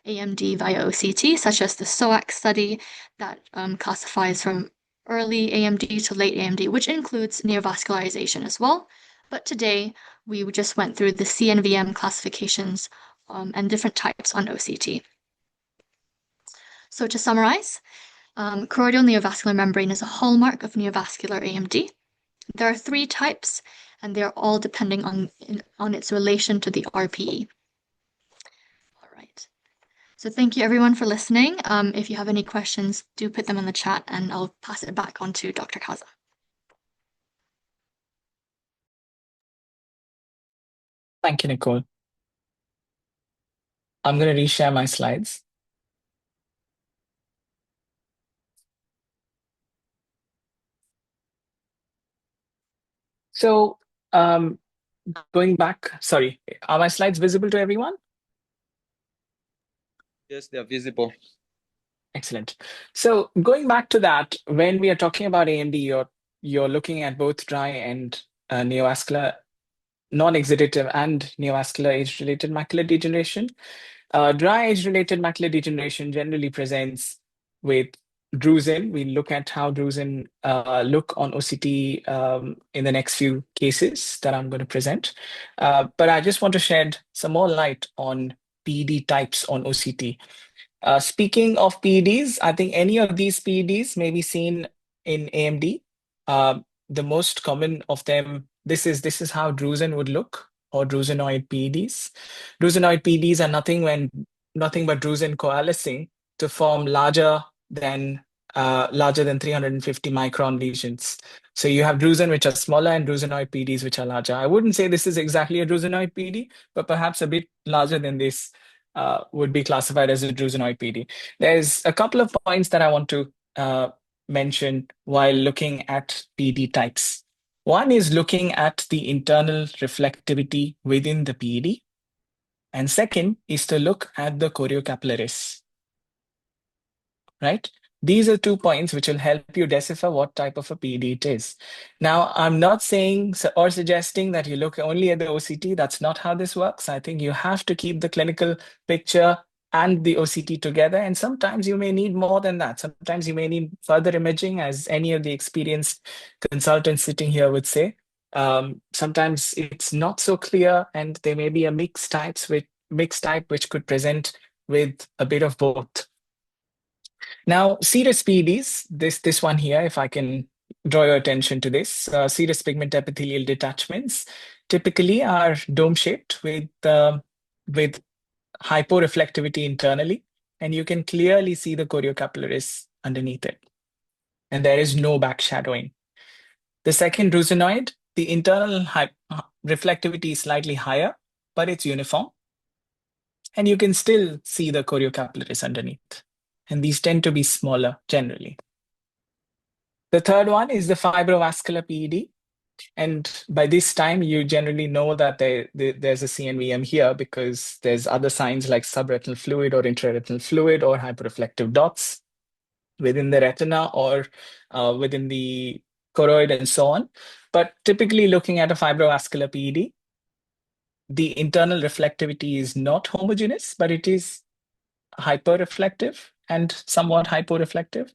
AMD via OCT, such as the SOAC study that classifies from early AMD to late AMD, which includes neovascularization as well. But today, we just went through the CNVM classifications and different types on OCT. So to summarize, choroidal neovascular membrane is a hallmark of neovascular AMD. There are 3 types, and they're all depending on its relation to the RPE. All right. So thank you everyone for listening. If you have any questions, do put them in the chat, and I'll pass it back on to Dr. Haza. Thank you, Nicole. I'm going to reshare my slides. So going back, sorry, are my slides visible to everyone? Yes, they are visible. Excellent. So going back to that, when we are talking about AMD, you're looking at both dry and neovascular, non-exudative and neovascular age-related macular degeneration. Dry age-related macular degeneration generally presents with drusen. We look at how drusen look on OCT in the next few cases that I'm going to present. But I just want to shed some more light on PED types on OCT. Speaking of PEDs, I think any of these PEDs may be seen in AMD. The most common of them, this is how drusen would look, or drusenoid PEDs. Drusenoid PEDs are nothing but drusen coalescing to form larger than 350 micron lesions. So you have drusen which are smaller and drusenoid PEDs which are larger. I wouldn't say this is exactly a drusenoid PED, but perhaps a bit larger than this would be classified as a drusenoid PED. There's a couple of points that I want to mention while looking at PED types. One is looking at the internal reflectivity within the PED. And second is to look at the choriocapillaris. right? These are 2 points which will help you decipher what type of a PED it is. Now, I'm not saying or suggesting that you look only at the OCT. That's not how this works. I think you have to keep the clinical picture and the OCT together. And sometimes you may need more than that. Sometimes you may need further imaging, as any of the experienced consultants sitting here would say. Sometimes it's not so clear, and there may be a mixed type which could present with a bit of both. Now, serous PEDs, this one here, if I can draw your attention to this, serous pigment epithelial detachments typically are dome-shaped with hyporeflectivity internally, and you can clearly see the choriocapillaris underneath it. And there is no backshadowing. The second drusenoid, the internal reflectivity is slightly higher, but it's uniform. And you can still see the choriocapillaris underneath. And these tend to be smaller generally. The third one is the fibrovascular PED. And by this time, you generally know that there's a CNVM here, because there's other signs like subretinal fluid or intraretinal fluid or hyperreflective dots within the retina or within the choroid and so on. But typically looking at a fibrovascular PED, the internal reflectivity is not homogeneous, but it is hyperreflective and somewhat hyporeflective.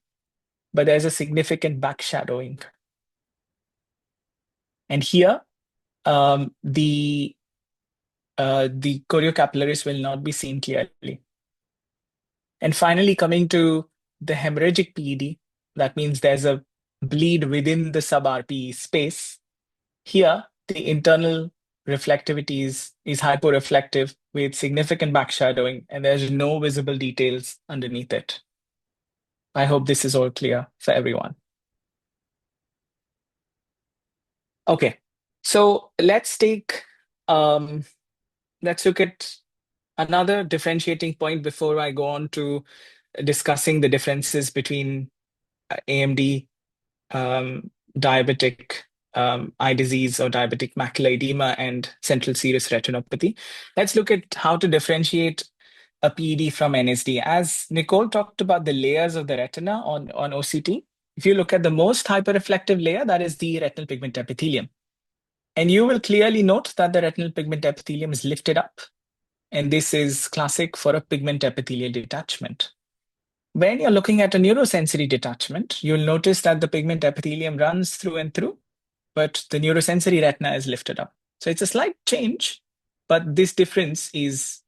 But there's a significant backshadowing. And here, the choriocapillaris will not be seen clearly. And finally, coming to the hemorrhagic PED, that means there's a bleed within the sub-RPE space. Here, the internal reflectivity is hyporeflective with significant backshadowing, and there's no visible details underneath it. I hope this is all clear for everyone. Okay, so let's look at another differentiating point before I go on to discussing the differences between AMD, diabetic eye disease or diabetic macular edema, and central serous retinopathy. Let's look at how to differentiate a PED from NSD. As Nicole talked about the layers of the retina on OCT, if you look at the most hyperreflective layer, that is the retinal pigment epithelium. And you will clearly note that the retinal pigment epithelium is lifted up. And this is classic for a pigment epithelial detachment. When you're looking at a neurosensory detachment, you'll notice that the pigment epithelium runs through and through, but the neurosensory retina is lifted up. So it's a slight change, but this difference is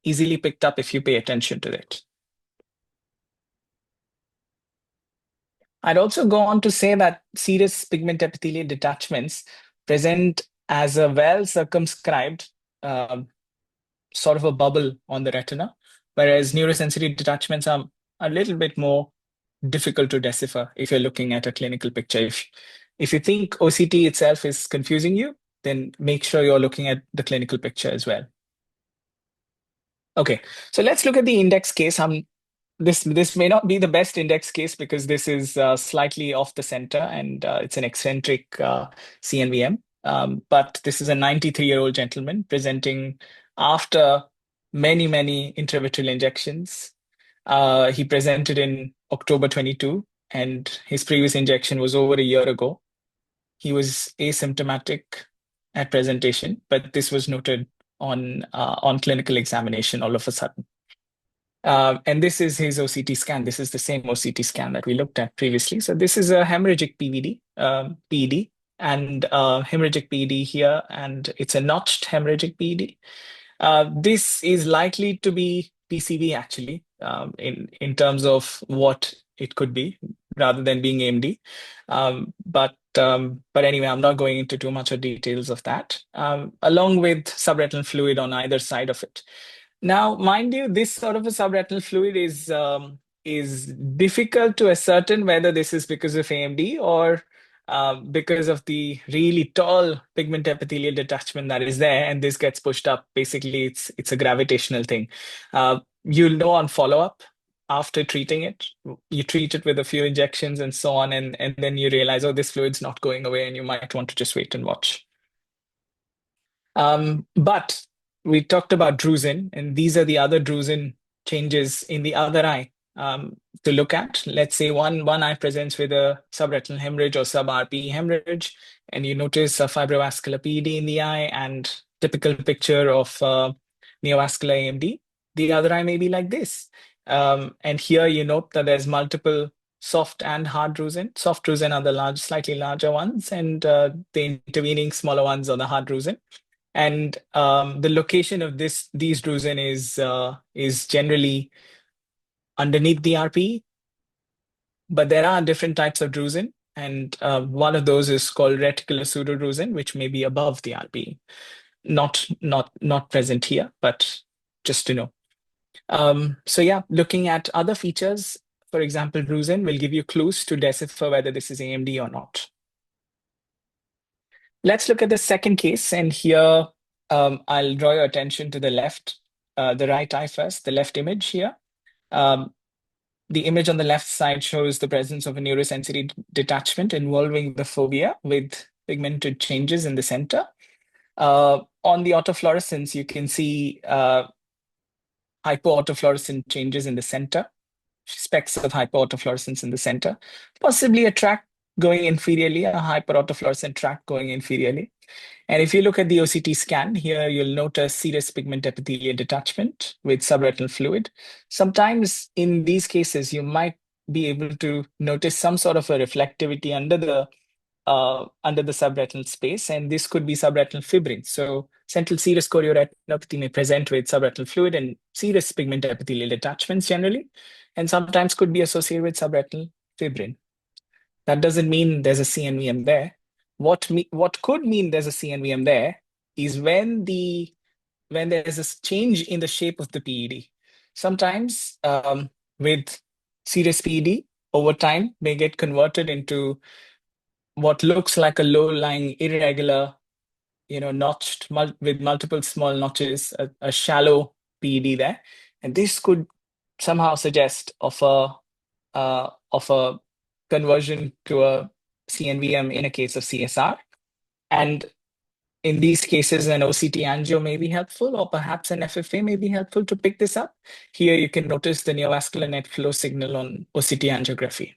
easily picked up if you pay attention to it. I'd also go on to say that serous pigment epithelial detachments present as a well-circumscribed sort of a bubble on the retina, whereas neurosensory detachments are a little bit more difficult to decipher if you're looking at a clinical picture. If you think OCT itself is confusing you, then make sure you're looking at the clinical picture as well. Okay, so let's look at the index case. This may not be the best index case because this is slightly off the center, and it's an eccentric CNVM. But this is a 93-year-old gentleman presenting after many, many intravitreal injections. He presented in October 22, and his previous injection was over a year ago. He was asymptomatic at presentation, but this was noted on clinical examination all of a sudden. And this is his OCT scan. This is the same OCT scan that we looked at previously. So this is a hemorrhagic PED, and hemorrhagic PED here, and it's a notched hemorrhagic PED. This is likely to be PCV actually, in terms of what it could be, rather than being AMD. But anyway, I'm not going into too much of details of that, along with subretinal fluid on either side of it. Now, mind you, this sort of a subretinal fluid is difficult to ascertain whether this is because of AMD or because of the really tall pigment epithelial detachment that is there, and this gets pushed up. Basically, it's a gravitational thing. You'll know on follow-up after treating it. You treat it with a few injections and so on, and then you realize, oh, this fluid's not going away, and you might want to just wait and watch. But we talked about drusen, and these are the other drusen changes in the other eye. to look at. Let's say one eye presents with a subretinal hemorrhage or sub-RPE hemorrhage, and you notice a fibrovascular PED in the eye and typical picture of neovascular AMD. The other eye may be like this. And here you note that there's multiple soft and hard drusen. Soft drusen are the slightly larger ones, and the intervening smaller ones are the hard drusen. And the location of these drusen is generally underneath the RPE, but there are different types of drusen, and one of those is called reticular pseudodrusen, which may be above the RPE. Not present here, but just to know. So yeah, looking at other features, for example, drusen will give you clues to decipher whether this is AMD or not. Let's look at the second case, and here I'll draw your attention to the left, the right eye first, the left image here. The image on the left side shows the presence of a neurosensory detachment involving the fovea with pigmented changes in the center. On the autofluorescence, you can see hypoautofluorescent changes in the center, specks of hypoautofluorescence in the center, possibly a tract going inferiorly, a hyperautofluorescent tract going inferiorly. And if you look at the OCT scan here, you'll notice serous pigment epithelial detachment with subretinal fluid. Sometimes in these cases, you might be able to notice some sort of a reflectivity under the subretinal space, and this could be subretinal fibrin. So central serous chorioretinopathy may present with subretinal fluid and serous pigment epithelial detachments generally, and sometimes could be associated with subretinal fibrin. That doesn't mean there's a CNVM there. What could mean there's a CNVM there is when there's a change in the shape of the PED. Sometimes with serous PED, over time may get converted into what looks like a low-lying irregular, notched with multiple small notches, a shallow PED there, and this could somehow suggest of a conversion to a CNVM in a case of CSR. And in these cases, an OCT angio may be helpful, or perhaps an FFA may be helpful to pick this up. Here you can notice the neovascular net flow signal on OCT angiography.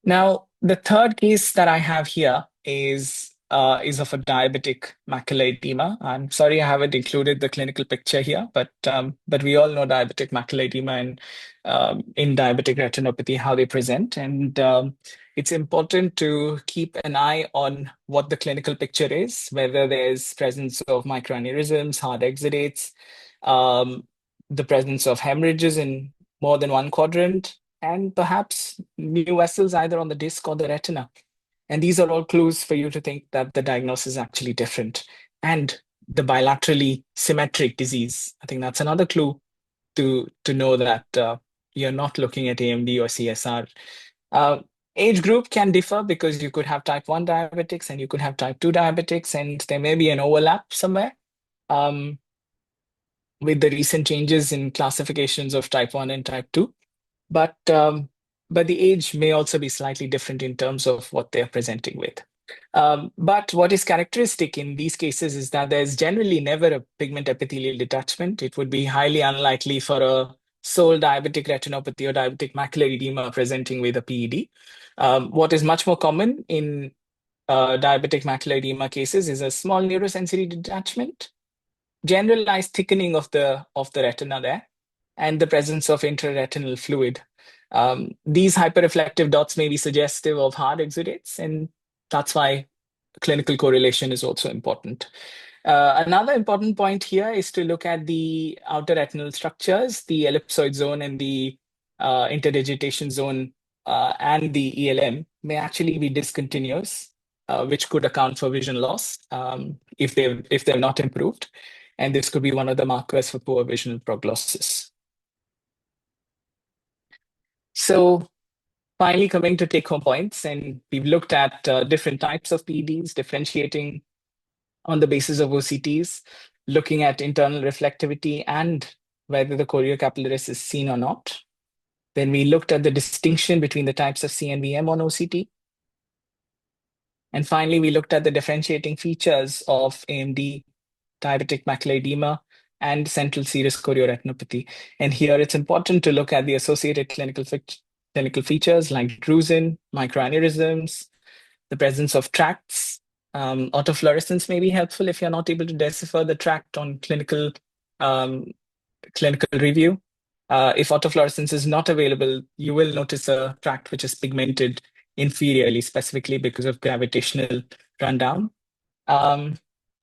Now, the third case that I have here is of a diabetic macular edema. I'm sorry I haven't included the clinical picture here, but we all know diabetic macular edema and in diabetic retinopathy, how they present. And it's important to keep an eye on what the clinical picture is, whether there's presence of microaneurysms, hard exudates, the presence of hemorrhages in more than one quadrant, and perhaps new vessels either on the disc or the retina. And these are all clues for you to think that the diagnosis is actually different. And the bilaterally symmetric disease, I think that's another clue to know that you're not looking at AMD or CSR. Age group can differ because you could have type 1 diabetics and you could have type 2 diabetics, and there may be an overlap somewhere with the recent changes in classifications of type 1 and type 2. But the age may also be slightly different in terms of what they're presenting with. But what is characteristic in these cases is that there's generally never a pigment epithelial detachment. It would be highly unlikely for a sole diabetic retinopathy or diabetic macular edema presenting with a PED. What is much more common in diabetic macular edema cases is a small neurosensory detachment, generalized thickening of the retina there, and the presence of intraretinal fluid. These hyperreflective dots may be suggestive of hard exudates, and that's why clinical correlation is also important. Another important point here is to look at the outer retinal structures, the ellipsoid zone and the interdigitation zone and the ELM may actually be discontinuous, which could account for vision loss if they're not improved. And this could be one of the markers for poor vision prognosis. So finally, coming to take-home points, and we've looked at different types of PEDs, differentiating on the basis of OCTs, looking at internal reflectivity and whether the choriocapillaris is seen or not. Then we looked at the distinction between the types of CNVM on OCT. And finally, we looked at the differentiating features of AMD diabetic macular edema and central serous chorioretinopathy. And here it's important to look at the associated clinical features like drusen, microaneurysms, the presence of tracts. Autofluorescence may be helpful if you're not able to decipher the tract on clinical review. If autofluorescence is not available, you will notice a tract which is pigmented inferiorly, specifically because of gravitational rundown.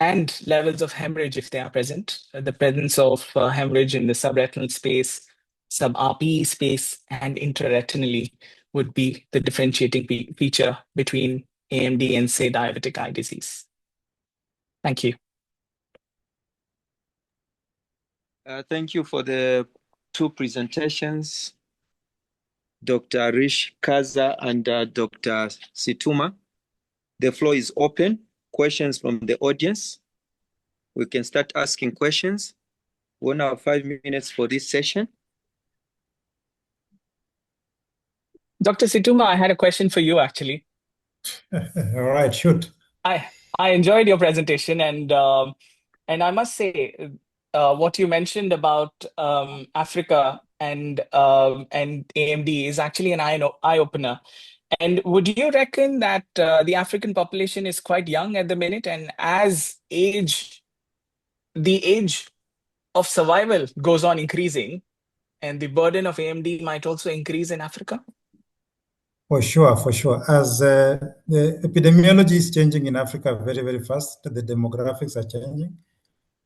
And levels of hemorrhage if they are present. The presence of hemorrhage in the subretinal space, sub-RPE space, and intraretinally would be the differentiating feature between AMD and, say, diabetic eye disease. Thank you. Thank you for the two presentations, Dr. Hrishikesh and Dr. Situma. The floor is open. Questions from the audience. We can start asking questions. We now have 5 minutes for this session. Dr. Situma, I had a question for you, actually. All right, shoot. I enjoyed your presentation, and I must say, what you mentioned about Africa and AMD is actually an eye opener. And would you reckon that the African population is quite young at the minute, and as the age of survival goes on increasing, and the burden of AMD might also increase in Africa? For sure, for sure. As the epidemiology is changing in Africa very, very fast, the demographics are changing.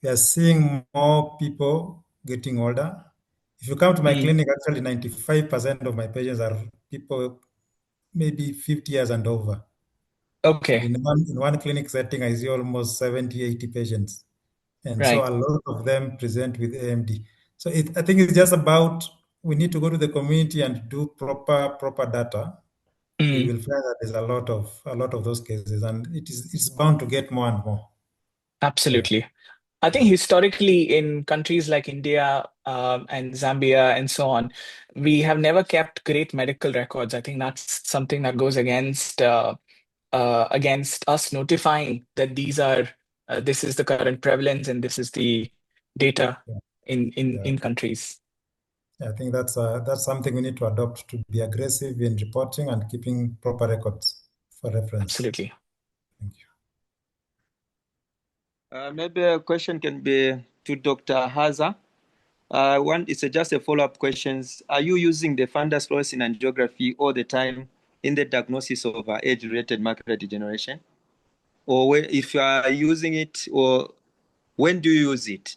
We are seeing more people getting older. If you come to my clinic, actually 95% of my patients are people maybe 50 years and over. Okay. And in one clinic setting, I see almost 70, 80 patients. And so Right. a lot of them present with AMD. So I think it's just about, we need to go to the community and do proper data. We will find that there's a lot of those cases, and it's bound to get more and more. Absolutely. I think historically in countries like India and Zambia and so on, we have never kept great medical records. I think that's something that goes against us notifying that this is the current prevalence and this is the data in countries. I think that's something we need to adopt, to be aggressive in reporting and keeping proper records for reference. Absolutely. Thank you. Maybe a question can be to Dr. Haza. It's just a follow-up questions. Are you using the fundus fluorescein angiography all the time in the diagnosis of age-related macular degeneration? Or if you are using it, or when do you use it?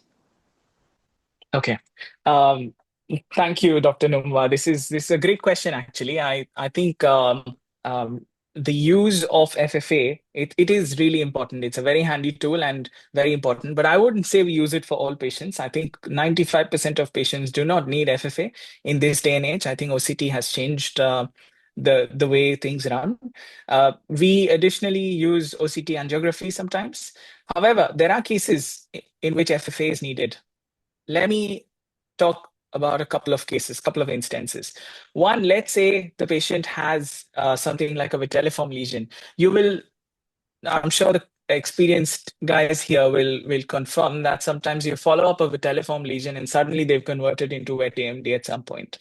Okay. Thank you, Dr. Numwa. This is a great question, actually. I think the use of FFA, it is really important. It's a very handy tool and very important, but I wouldn't say we use it for all patients. I think 95% of patients do not need FFA in this day and age. I think OCT has changed the way things run. We additionally use OCT angiography sometimes. However, there are cases in which FFA is needed. Let me talk about a couple of cases, couple of instances. One, let's say the patient has something like a vitelliform lesion. I'm sure the experienced guys here will confirm that sometimes you follow up a vitelliform lesion and suddenly they've converted into wet AMD at some point.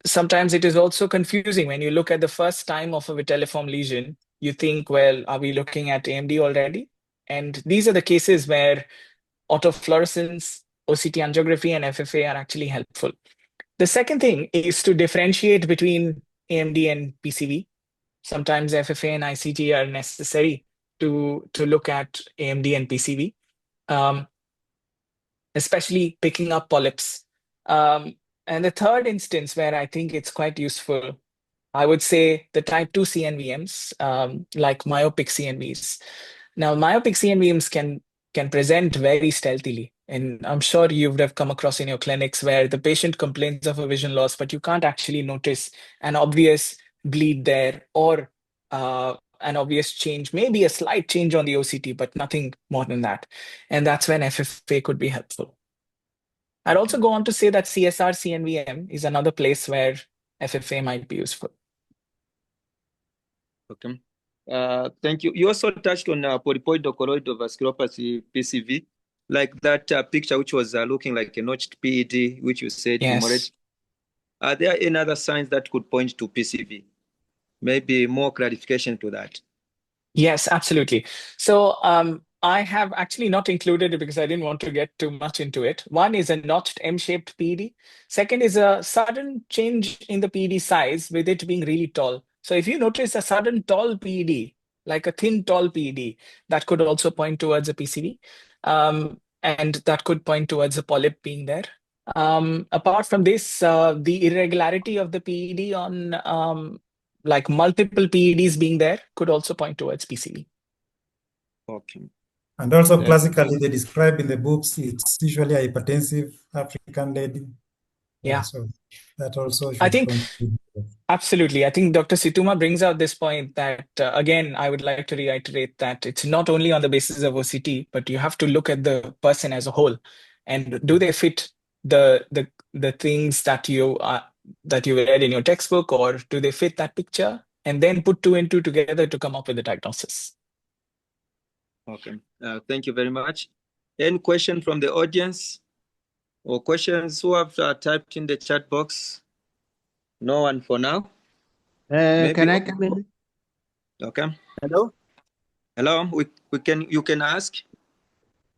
Sometimes it is also confusing when you look at the first time of a vitelliform lesion, you think, well, are we looking at AMD already? And these are the cases where autofluorescence, OCT angiography, and FFA are actually helpful. The second thing is to differentiate between AMD and PCV. Sometimes FFA and ICG are necessary to look at AMD and PCV, especially picking up polyps. And the third instance where I think it's quite useful, I would say the type 2 CNVMs, like myopic CNVs. Now, myopic CNVMs can present very stealthily. And I'm sure you would have come across in your clinics where the patient complains of a vision loss, but you can't actually notice an obvious bleed there or an obvious change, maybe a slight change on the OCT, but nothing more than that. And that's when FFA could be helpful. I'd also go on to say that CSR CNVM is another place where FFA might be useful. Okay. Thank you. You also touched on polypoidal choroidal vasculopathy, PCV. like that picture which was looking like a notched PED, which you said Yes. are there any other signs that could point to PCV? Maybe more clarification to that. Yes, absolutely. So I have actually not included it because I didn't want to get too much into it. One is a notched M-shaped PED. Second is a sudden change in the PED size with it being really tall. So if you notice a sudden tall PED, like a thin tall PED, that could also point towards a PCV. And that could point towards a polyp being there. Apart from this, the irregularity of the PED on like multiple PEDs being there could also point towards PCV. Okay. And also classically, they describe in the books, it's usually a hypertensive African lady. Yeah. So that also I should think contribute. absolutely. I think Dr. Situma brings out this point that, again, I would like to reiterate that it's not only on the basis of OCT, but you have to look at the person as a whole. And do they fit the things that you read in your textbook, or do they fit that picture? And then put two and two together to come up with a diagnosis. Okay. Thank you very much. Any question from the audience or questions who have typed in the chat box? No one for now. Can I come in? Okay. Hello? Hello. You can ask.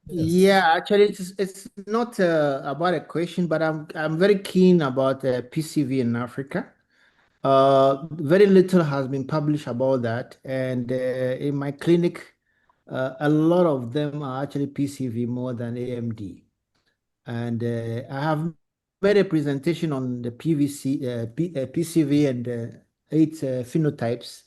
Yes. Yeah, actually, it's not about a question, but I'm very keen about PCV in Africa. Very little has been published about that, and in my clinic, a lot of them are actually PCV more than AMD. And I have made a presentation on the PCV and 8 phenotypes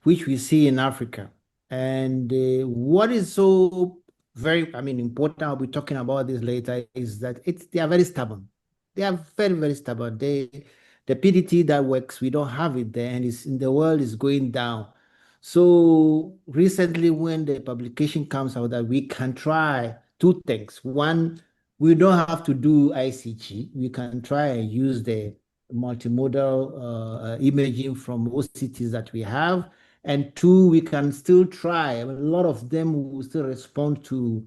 which we see in Africa. And what is so very, important, I'll be talking about this later, is that they are very stubborn. They are very, very stubborn. The PDT that works, we don't have it there, and it's in the world is going down. So recently, when the publication comes out that we can try two things. One, we don't have to do ICG. We can try and use the multimodal imaging from OCTs that we have. And two, we can still try. A lot of them will still respond to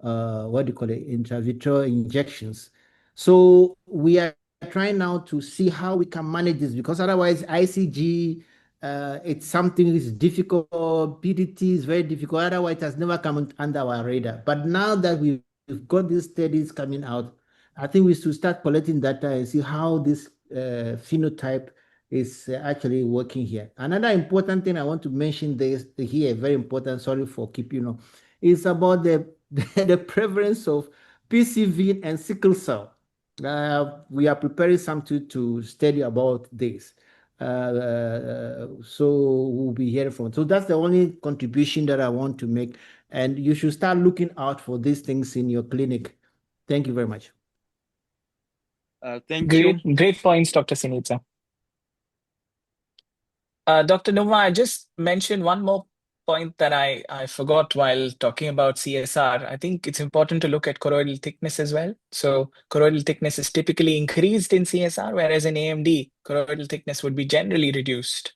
intravitreal injections. So we are trying now to see how we can manage this, because otherwise ICG, it's something that's difficult. PDT is very difficult. Otherwise, it has never come under our radar. But now that we've got these studies coming out, I think we should start collecting data and see how this phenotype is actually working here. Another important thing I want to mention here, very important, sorry for keeping is about the prevalence of PCV and sickle cell. We are preparing something to study about this. So we'll be hearing from. So that's the only contribution that I want to make. And you should start looking out for these things in your clinic. Thank you very much. Thank you. Great points, Dr. Sinitsa. Dr. Nova, I just mentioned one more point that I forgot while talking about CSR. I think it's important to look at choroidal thickness as well. So choroidal thickness is typically increased in CSR, whereas in AMD, choroidal thickness would be generally reduced.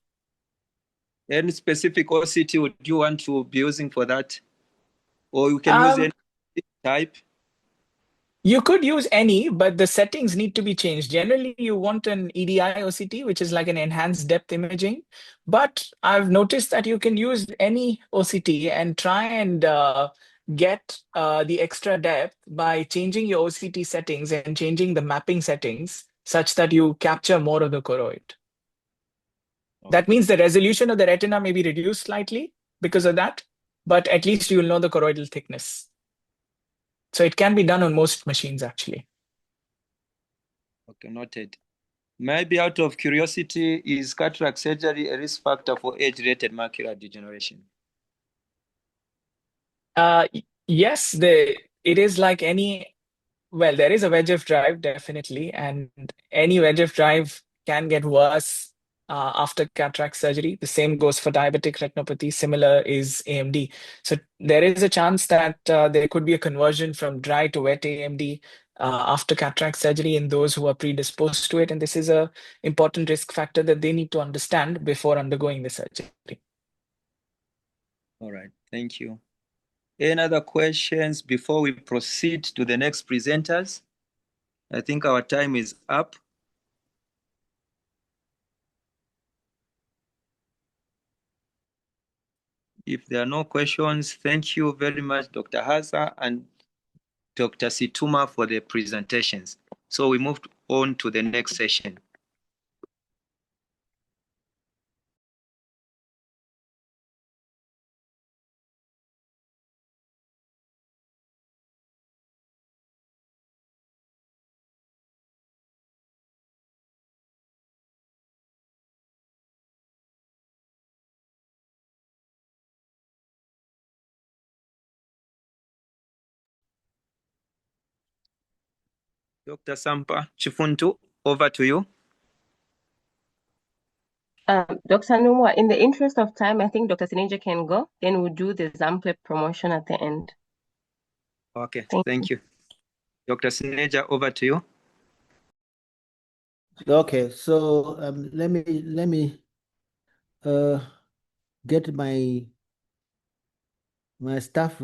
Any specific OCT would you want to be using for that? Or you can use any type? You could use any, but the settings need to be changed. Generally, you want an EDI OCT, which is like an enhanced depth imaging. But I've noticed that you can use any OCT and try and get the extra depth by changing your OCT settings and changing the mapping settings such that you capture more of the choroid. Okay. That means the resolution of the retina may be reduced slightly because of that, but at least you'll know the choroidal thickness. So it can be done on most machines, actually. Okay, noted. Maybe out of curiosity, is cataract surgery a risk factor for age-related macular degeneration? Yes, it is like any, well, there is a VEGF drive, definitely, and any VEGF drive can get worse after cataract surgery. The same goes for diabetic retinopathy. Similar is AMD. So there is a chance that there could be a conversion from dry to wet AMD after cataract surgery in those who are predisposed to it. And this is an important risk factor that they need to understand before undergoing the surgery. All right, thank you. Any other questions before we proceed to the next presenters? I think our time is up. If there are no questions, thank you very much, Dr. Haza and Dr. Situma for the presentations. So we move on to the next session. Dr. Sampa, Chifuntu, over to you. Dr. Numwa, in the interest of time, I think Dr. Sineja can go. Then we'll do the Zample promotion at the end. Okay, thank you. Dr. Sineja, over to you. Okay, so let me get my staff.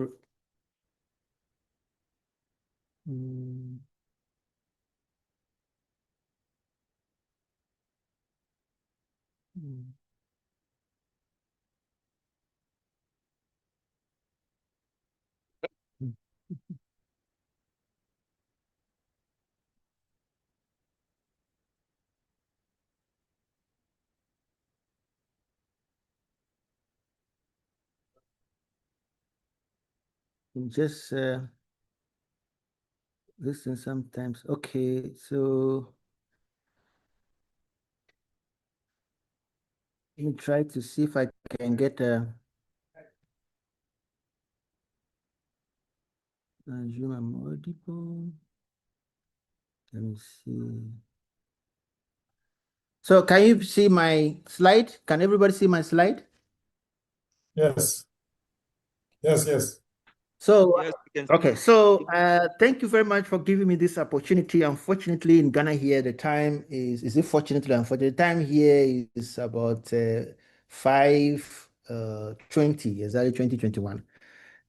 Just listen sometimes. Okay, so let me try to see if I can get a Zoom. I'm audible. Let me see. So can you see my slide? Can everybody see my slide? Yes. Yes. So, Yes, we can. okay, so thank you very much for giving me this opportunity. Unfortunately, in Ghana here, the time is it fortunately, unfortunately, the time here is about 5:20, exactly 2021.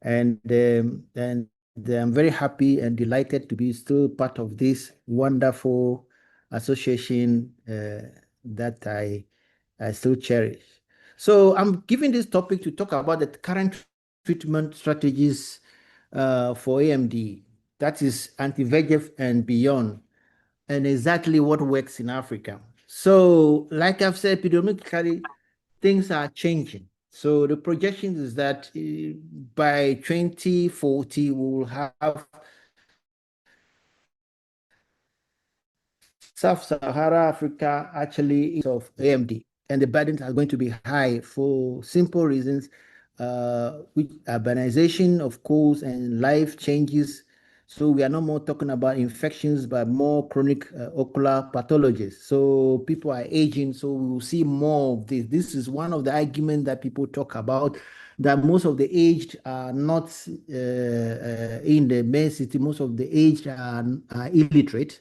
And I'm very happy and delighted to be still part of this wonderful association that I still cherish. So I'm giving this topic to talk about the current treatment strategies for AMD, that is anti-VEGF and beyond, and exactly what works in Africa. So, like I've said, epidemiologically, things are changing. So the projection is that by 2040, we will have Sub-Sahara Africa actually is of AMD, and the burdens are going to be high for simple reasons, with urbanization, of course, and life changes. So we are no more talking about infections, but more chronic ocular pathologies. So people are aging, so we will see more of this. This is one of the arguments that people talk about, that most of the aged are not in the main city. Most of the aged are illiterate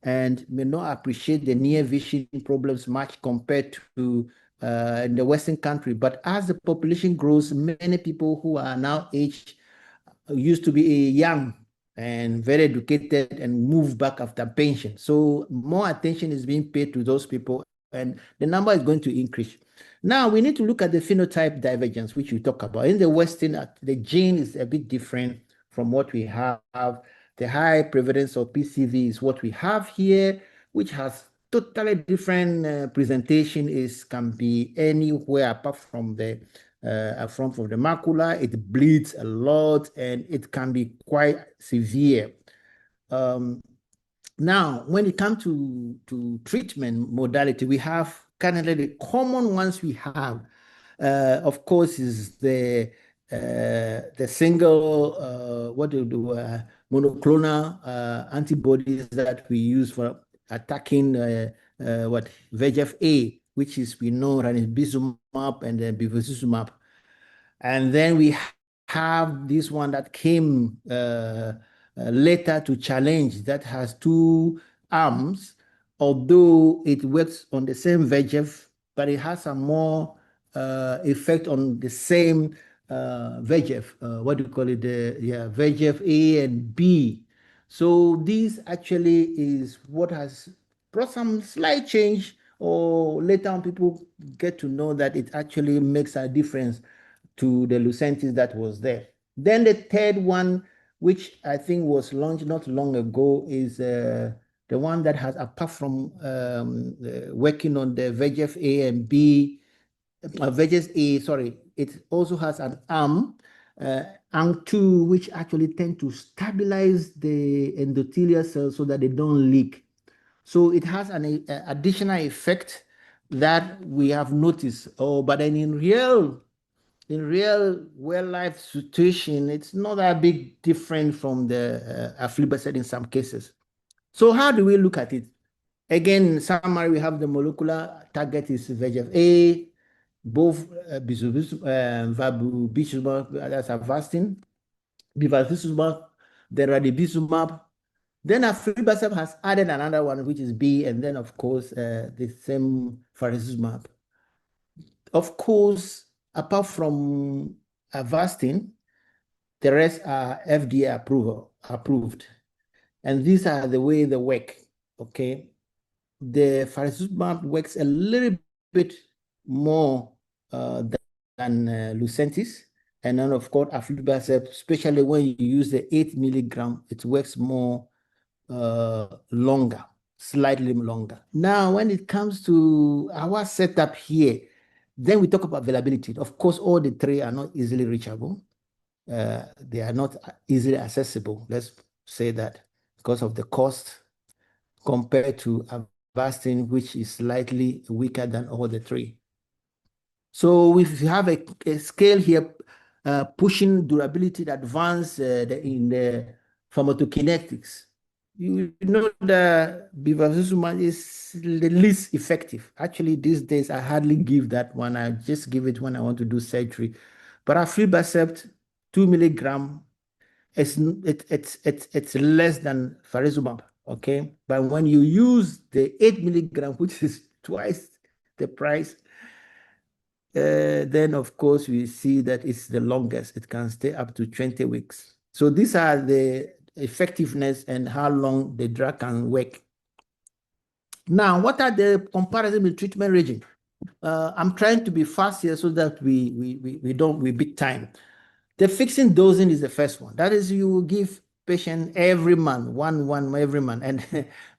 and may not appreciate the near vision problems much compared to in the Western country. But as the population grows, many people who are now aged used to be young and very educated and move back after pension. So more attention is being paid to those people, and the number is going to increase. Now we need to look at the phenotype divergence, which we talk about. In the Western, the gene is a bit different from what we have. The high prevalence of PCV is what we have here, which has totally different presentation. Can be anywhere apart from the front of the macula. It bleeds a lot and it can be quite severe. Now, when it comes to treatment modality, we have currently the common ones we have, of course, is the single monoclonal antibodies that we use for attacking VEGF-A, which is we know ranibizumab and bevacizumab. And then we have this one that came later to challenge, that has two arms, although it works on the same VEGF, but it has a more effect on the same VEGF, what do you call it? VEGF A and B. So this actually is what has brought some slight change, or later on people get to know that it actually makes a difference to the Lucentis that was there. Then the third one, which I think was launched not long ago, is the one that has, apart from working on the VEGF A and B, VEGF A, sorry, it also has an arm, ANG2, which actually tend to stabilize the endothelial cells so that they don't leak. So it has an additional effect that we have noticed. Oh, but then in real life situation, it's not that big different from the aflibercept in some cases. So how do we look at it? Again, in summary, we have the molecular target is VEGF-A, both vabubicimab, that's Avastin, bevacizumab, then ranibizumab. Then aflibercept has added another one, which is B, and then, of course, the same faricimab. Of course, apart from Avastin, the rest are FDA approved. And these are the way they work, okay? The faricimab works a little bit more than Lucentis. And then, of course, aflibercept, especially when you use the 8 milligram, it works more longer, slightly longer. Now, when it comes to our setup here, then we talk about availability. Of course, all the three are not easily reachable. They are not easily accessible, let's say that, because of the cost compared to Avastin, which is slightly weaker than all the three. So if you have a scale here pushing durability advance in the pharmacokinetics, you know that bevacizumab is the least effective. Actually, these days, I hardly give that one. I just give it when I want to do surgery. But aflibercept, 2 milligram, it's less than faricimab, okay? But when you use the 8 milligram, which is twice the price, then, of course, we see that it's the longest. It can stay up to 20 weeks. So these are the effectiveness and how long the drug can work. Now, what are the comparison with treatment regime? I'm trying to be fast here so that we beat time. The fixing dosing is the first one. That is, you give patient every month, one every month, and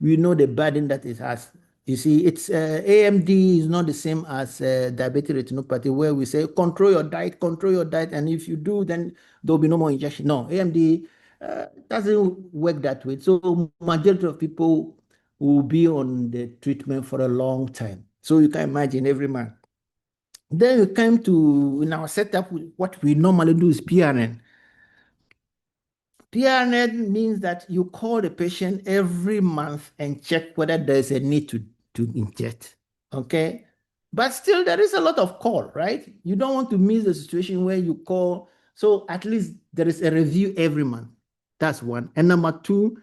we know the burden that it has. You see, it's AMD is not the same as diabetic retinopathy, where we say control your diet, and if you do, then there'll be no more injection. No, AMD doesn't work that way. So majority of people will be on the treatment for a long time. So you can imagine every month. Then we came to, in our setup, what we normally do is PRN. PRN means that you call the patient every month and check whether there's a need to inject, okay? But still, there is a lot of call, right? You don't want to miss the situation where you call. So at least there is a review every month. That's one. And number two,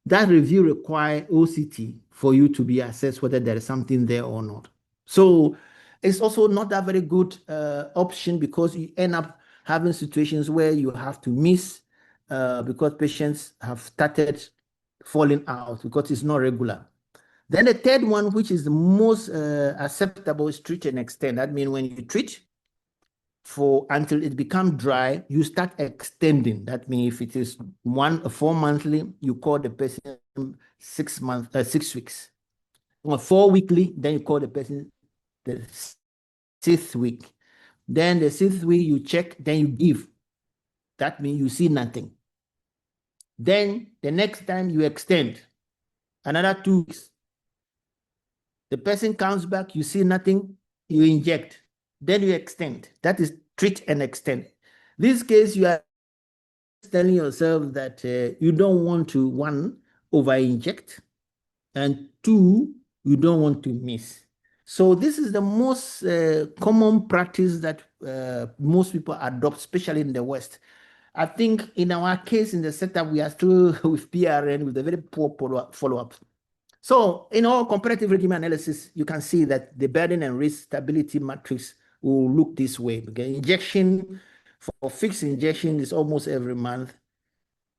that review requires OCT for you to be assessed whether there is something there or not. So it's also not a very good option, because you end up having situations where you have to miss because patients have started falling out because it's not regular. Then the third one, which is the most acceptable, is treat and extend. That means when you treat until it becomes dry, you start extending. That means if it is 4 monthly, you call the person 6 weeks. Or 4 weekly, then you call the person the 6th week. Then the 6th week you check, then you give. That means you see nothing. Then the next time you extend another 2 weeks. The person comes back, you see nothing, you inject. Then you extend. That is treat and extend. This case, you are telling yourself that you don't want to, 1, over-inject, and 2, you don't want to miss. So this is the most common practice that most people adopt, especially in the West. I think in our case, in the setup, we are still with PRN with a very poor follow-up. So in our comparative regimen analysis, you can see that the burden and risk stability matrix will look this way. Okay? Injection For fixed injection, it's almost every month.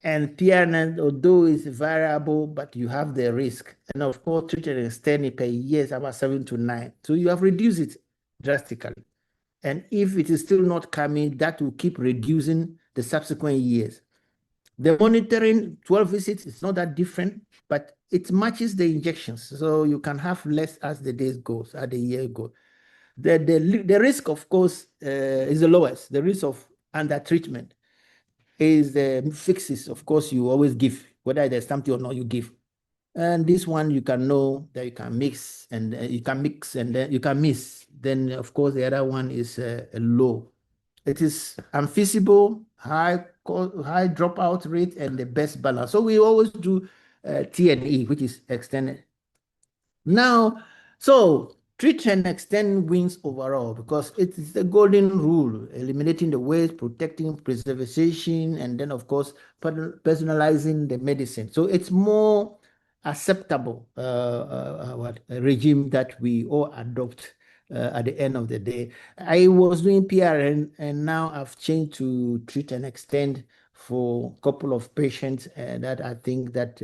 And PRN, although it's variable, but you have the risk. And of course, treat and extend per year is about 7 to 9. So you have reduced it drastically. And if it is still not coming, that will keep reducing the subsequent years. The monitoring, 12 visits, it's not that different, but it matches the injections. So you can have less as the days goes, as the year goes. The risk, of course, is the lowest. The risk of under treatment is the fixes, of course, you always give, whether there's something or not, you give. And this one you can know that you can mix and you can mix and then you can miss. Then, of course, the other one is low. It is unfeasible, high dropout rate, and the best balance. So we always do T&E, which is extended. Now, so treat and extend wins overall because it is the golden rule, eliminating the waste, protecting preservation, and then, of course, personalizing the medicine. So it's more acceptable regime that we all adopt at the end of the day. I was doing PRN, and now I've changed to treat and extend for a couple of patients that I think that,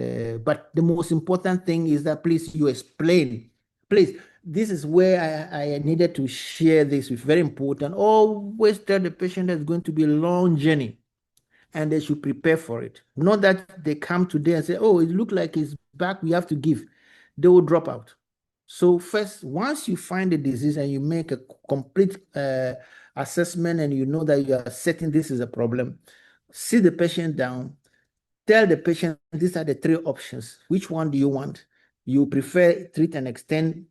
but the most important thing is that please you explain, please. This is where I needed to share this with, very important. Always tell the patient that it's going to be a long journey and they should prepare for it. Not that they come today and say, oh, it looks like it's back, we have to give. They will drop out. So first, once you find the disease and you make a complete assessment and you know that you are certain this is a problem, sit the patient down, tell the patient these are the 3 options. Which one do you want? You prefer treat and extend,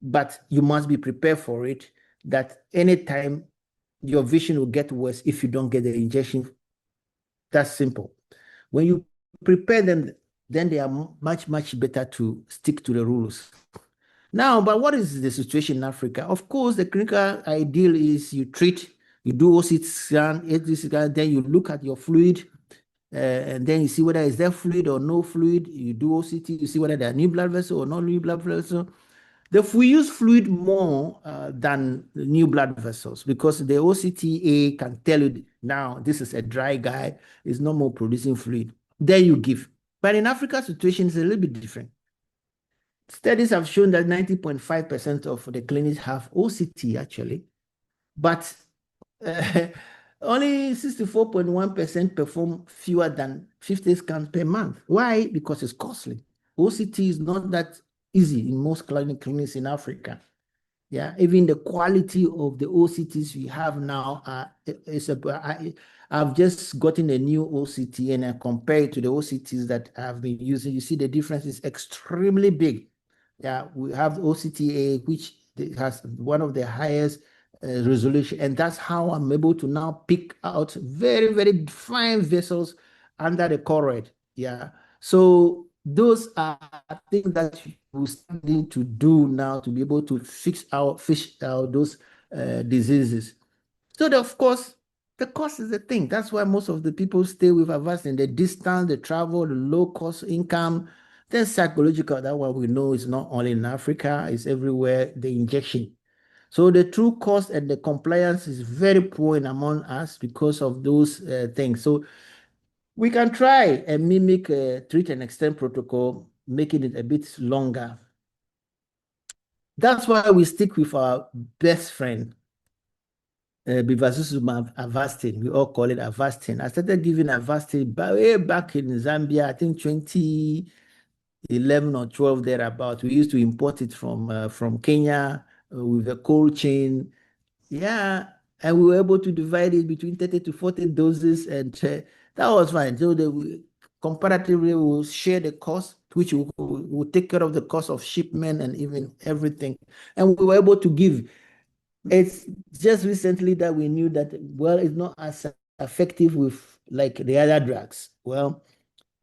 but you must be prepared for it, that anytime your vision will get worse if you don't get the injection. That's simple. When you prepare them, then they are much, much better to stick to the rules. Now, but what is the situation in Africa? Of course, the clinical ideal is you treat, you do OCT scan, then you look at your fluid, and then you see whether is there fluid or no fluid. You do OCT, you see whether there are new blood vessel or no new blood vessel. We use fluid more than new blood vessels because the OCTA can tell you now this is a dry guy, it's no more producing fluid. Then you give. But in Africa, situation is a little bit different. Studies have shown that 90.5% of the clinics have OCT actually, but only 64.1% perform fewer than 50 scans per month. Why? Because it's costly. OCT is not that easy in most clinics in Africa. Yeah, even the quality of the OCTs we have now I've just gotten a new OCT and I compare it to the OCTs that I've been using. You see the difference is extremely big. Yeah, we have OCTA, which has one of the highest resolution, and that's how I'm able to now pick out very, very fine vessels under the choroid. Yeah, so those are things that we need to do now to be able to fish out those diseases. So of course, the cost is the thing. That's why most of the people stay with Avastin. The distance, the travel, the low cost income. Then psychological, that one we know is not only in Africa, it's everywhere, the injection. So the true cost and the compliance is very poor in among us because of those things. So we can try and mimic a treat and extend protocol, making it a bit longer. That's why we stick with our best friend, bevacizumab Avastin. We all call it Avastin. I started giving Avastin way back in Zambia, I think 2011 or 12 thereabout. We used to import it from Kenya with a cold chain. Yeah, and we were able to divide it between 30 to 40 doses, and that was fine. So comparatively, we will share the cost, which will take care of the cost of shipment and even everything. And we were able to give. It's just recently that we knew that, well, it's not as effective with like the other drugs. Well,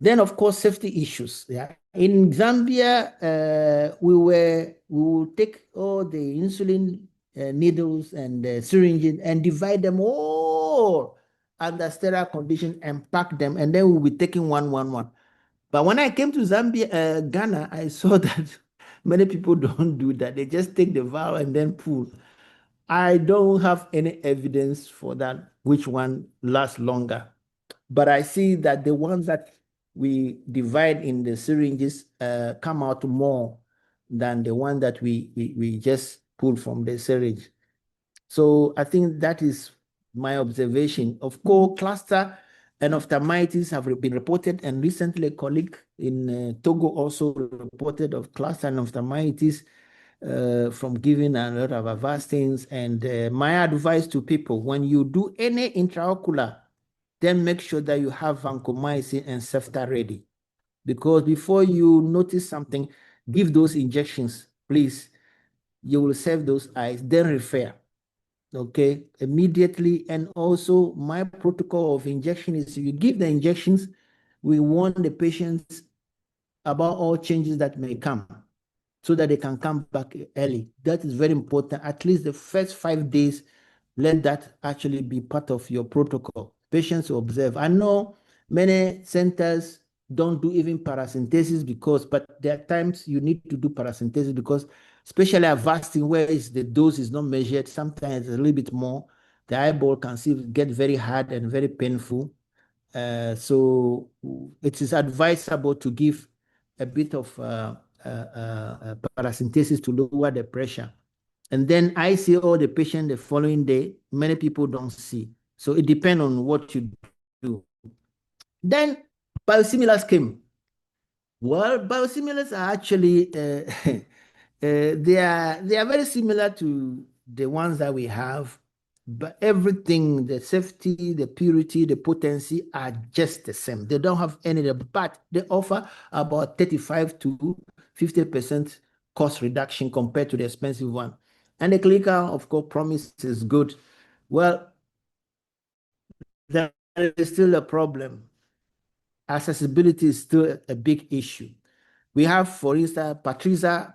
then of course, safety issues. Yeah, in Zambia, we will take all the insulin needles and syringes and divide them all under sterile condition and pack them, and then we'll be taking one. But when I came to Zambia, Ghana, I saw that many people don't do that. They just take the vial and then pull. I don't have any evidence for that, which one lasts longer. But I see that the ones that we divide in the syringes come out more than the one that we just pull from the syringe. So I think that is my observation. Of course, cluster and endophthalmitis have been reported, and recently a colleague in Togo also reported of cluster and endophthalmitis from giving a lot of Avastins. And my advice to people, when you do any intraocular, then make sure that you have vancomycin and Cefta ready. Because before you notice something, give those injections, please. You will save those eyes, then refer. Okay, immediately. And also, my protocol of injection is you give the injections, we warn the patients about all changes that may come so that they can come back early. That is very important. At least the first 5 days, let that actually be part of your protocol. Patients observe. I know many centers don't do even paracentesis but there are times you need to do paracentesis because, especially Avastin, where the dose is not measured, sometimes a little bit more. The eyeball can get very hard and very painful. So it is advisable to give a bit of paracentesis to lower the pressure. And then I see all the patient the following day. Many people don't see. So it depends on what you do. Then biosimilars came. Well, biosimilars are actually, they are very similar to the ones that we have, but everything, the safety, the purity, the potency are just the same. They don't have any, but they offer about 35 to 50% cost reduction compared to the expensive one. And the clinical, of course, promise is good. Well, there is still a problem. Accessibility is still a big issue. We have, for instance, Patrizra,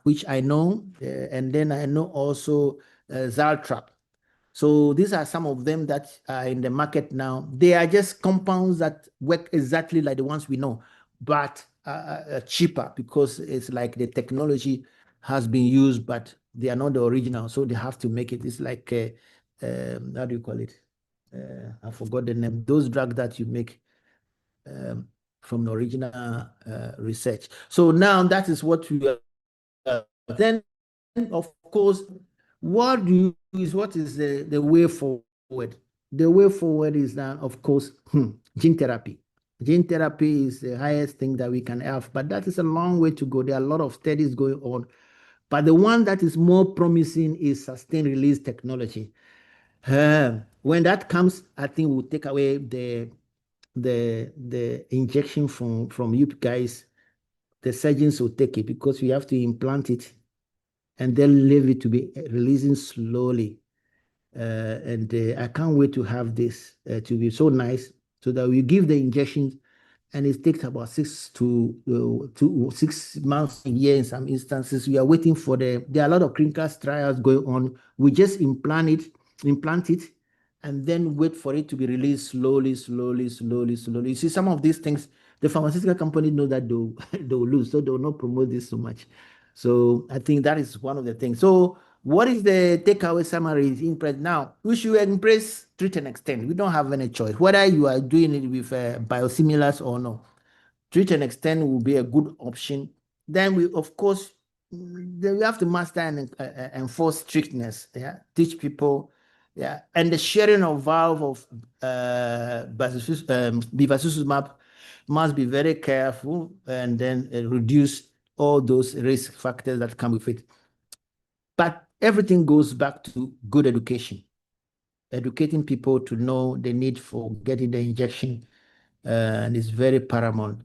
which I know, and then I know also Zaltrap. So these are some of them that are in the market now. They are just compounds that work exactly like the ones we know, but cheaper because it's like the technology has been used, but they are not the original. So they have to make it. It's like, how do you call it? I forgot the name. Those drugs that you make from the original research. So now that is what we are. Then, of course, what is the way forward? The way forward is that, of course, gene therapy. Gene therapy is the highest thing that we can have, but that is a long way to go. There are a lot of studies going on. But the one that is more promising is sustained release technology. When that comes, I think we'll take away the injection from you guys. The surgeons will take it because we have to implant it and then leave it to be releasing slowly. And I can't wait to have this to be so nice so that we give the injections and it takes about 6 to 6 months, a year in some instances. We are waiting for there are a lot of clinical trials going on. We just implant it, and then wait for it to be released slowly. You see, some of these things, the pharmaceutical company know that they'll lose, so they'll not promote this so much. So I think that is one of the things. So what is the takeaway summary now? We should embrace, treat and extend. We don't have any choice, whether you are doing it with biosimilars or no. Treat and extend will be a good option. Then we, of course, then we have to master and enforce strictness. Yeah, teach people. Yeah, and the sharing of valve of bevacizumab must be very careful, and then reduce all those risk factors that come with it. But everything goes back to good education, educating people to know the need for getting the injection, and it's very paramount.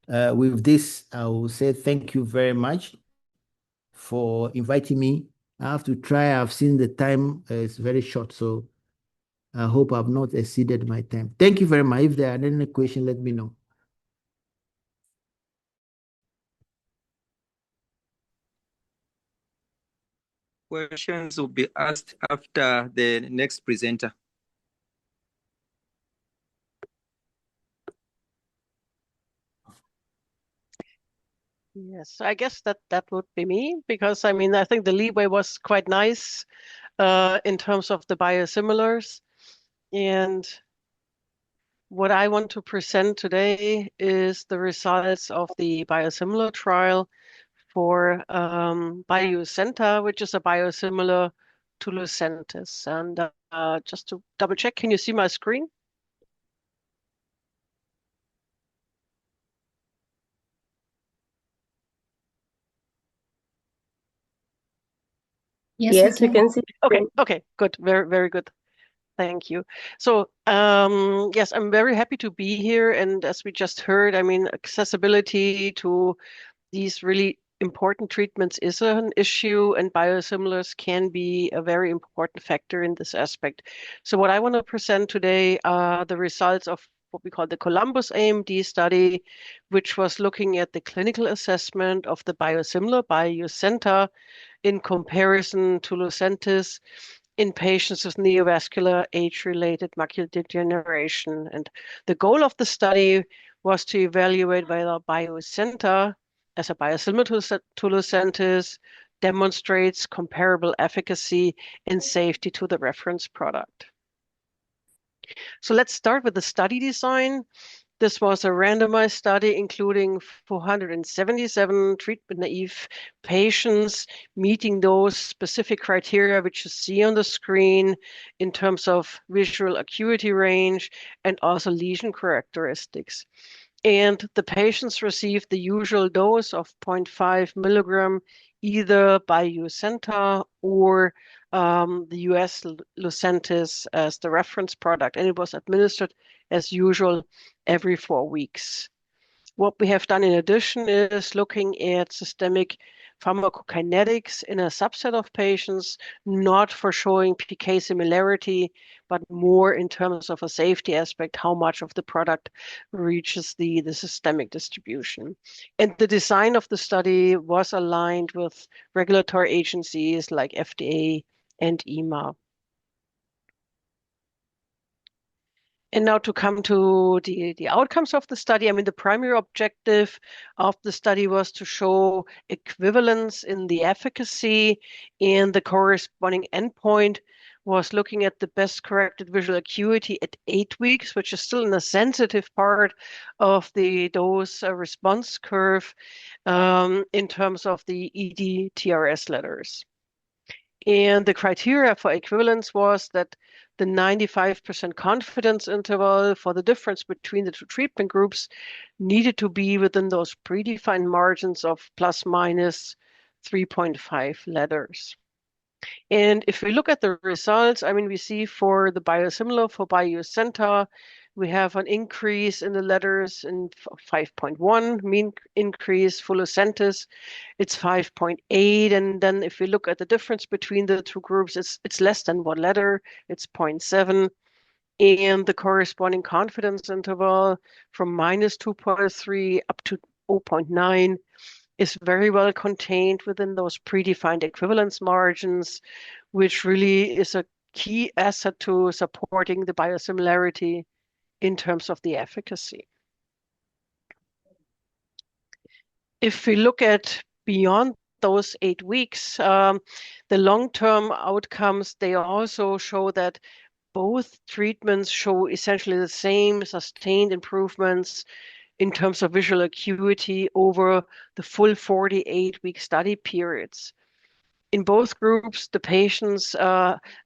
With this, I will say thank you very much for inviting me. I have to try. I've seen the time is very short, so I hope I've not exceeded my time. Thank you very much. If there are any questions, let me know. Questions will be asked after the next presenter. Yes, I guess that would be me, because I mean, I think the leeway was quite nice in terms of the biosimilars. And what I want to present today is the results of the biosimilar trial for Biosenta, which is a biosimilar to Lucentis. And just to double check, can you see my screen? Yes, we can see. Okay, good. Very, very good. Thank you. So, yes, I'm very happy to be here. And as we just heard, I mean, accessibility to these really important treatments is an issue, and biosimilars can be a very important factor in this aspect. So what I want to present today are the results of what we call the Columbus AMD study, which was looking at the clinical assessment of the biosimilar Biosenta in comparison to Lucentis in patients with neovascular age-related macular degeneration. And the goal of the study was to evaluate whether Biosenta, as a biosimilar to Lucentis, demonstrates comparable efficacy and safety to the reference product. So let's start with the study design. This was a randomized study including 477 treatment-naive patients meeting those specific criteria which you see on the screen in terms of visual acuity range and also lesion characteristics. And the patients received the usual dose of 0.5 milligram either by Biosenta or the US Lucentis as the reference product, and it was administered as usual every 4 weeks. What we have done in addition is looking at systemic pharmacokinetics in a subset of patients, not for showing PK similarity, but more in terms of a safety aspect, how much of the product reaches the systemic distribution. And the design of the study was aligned with regulatory agencies like FDA and EMA. And now to come to the outcomes of the study, I mean, the primary objective of the study was to show equivalence in the efficacy, and the corresponding endpoint was looking at the best corrected visual acuity at 8 weeks, which is still in the sensitive part of the dose response curve in terms of the EDTRS letters. And the criteria for equivalence was that the 95% confidence interval for the difference between the two treatment groups needed to be within those predefined margins of plus minus 3.5 letters. And if we look at the results, I mean, we see for the biosimilar for Biosenta, we have an increase in the letters in 5.1, mean increase for Lucentis, it's 5.8. And then if we look at the difference between the two groups, it's less than 1 letter, it's 0.7. And the corresponding confidence interval from minus 2.3 up to 0.9 is very well contained within those predefined equivalence margins, which really is a key asset to supporting the biosimilarity in terms of the efficacy. If we look at beyond those 8 weeks, the long-term outcomes, they also show that both treatments show essentially the same sustained improvements in terms of visual acuity over the full 48-week study periods. In both groups, the patients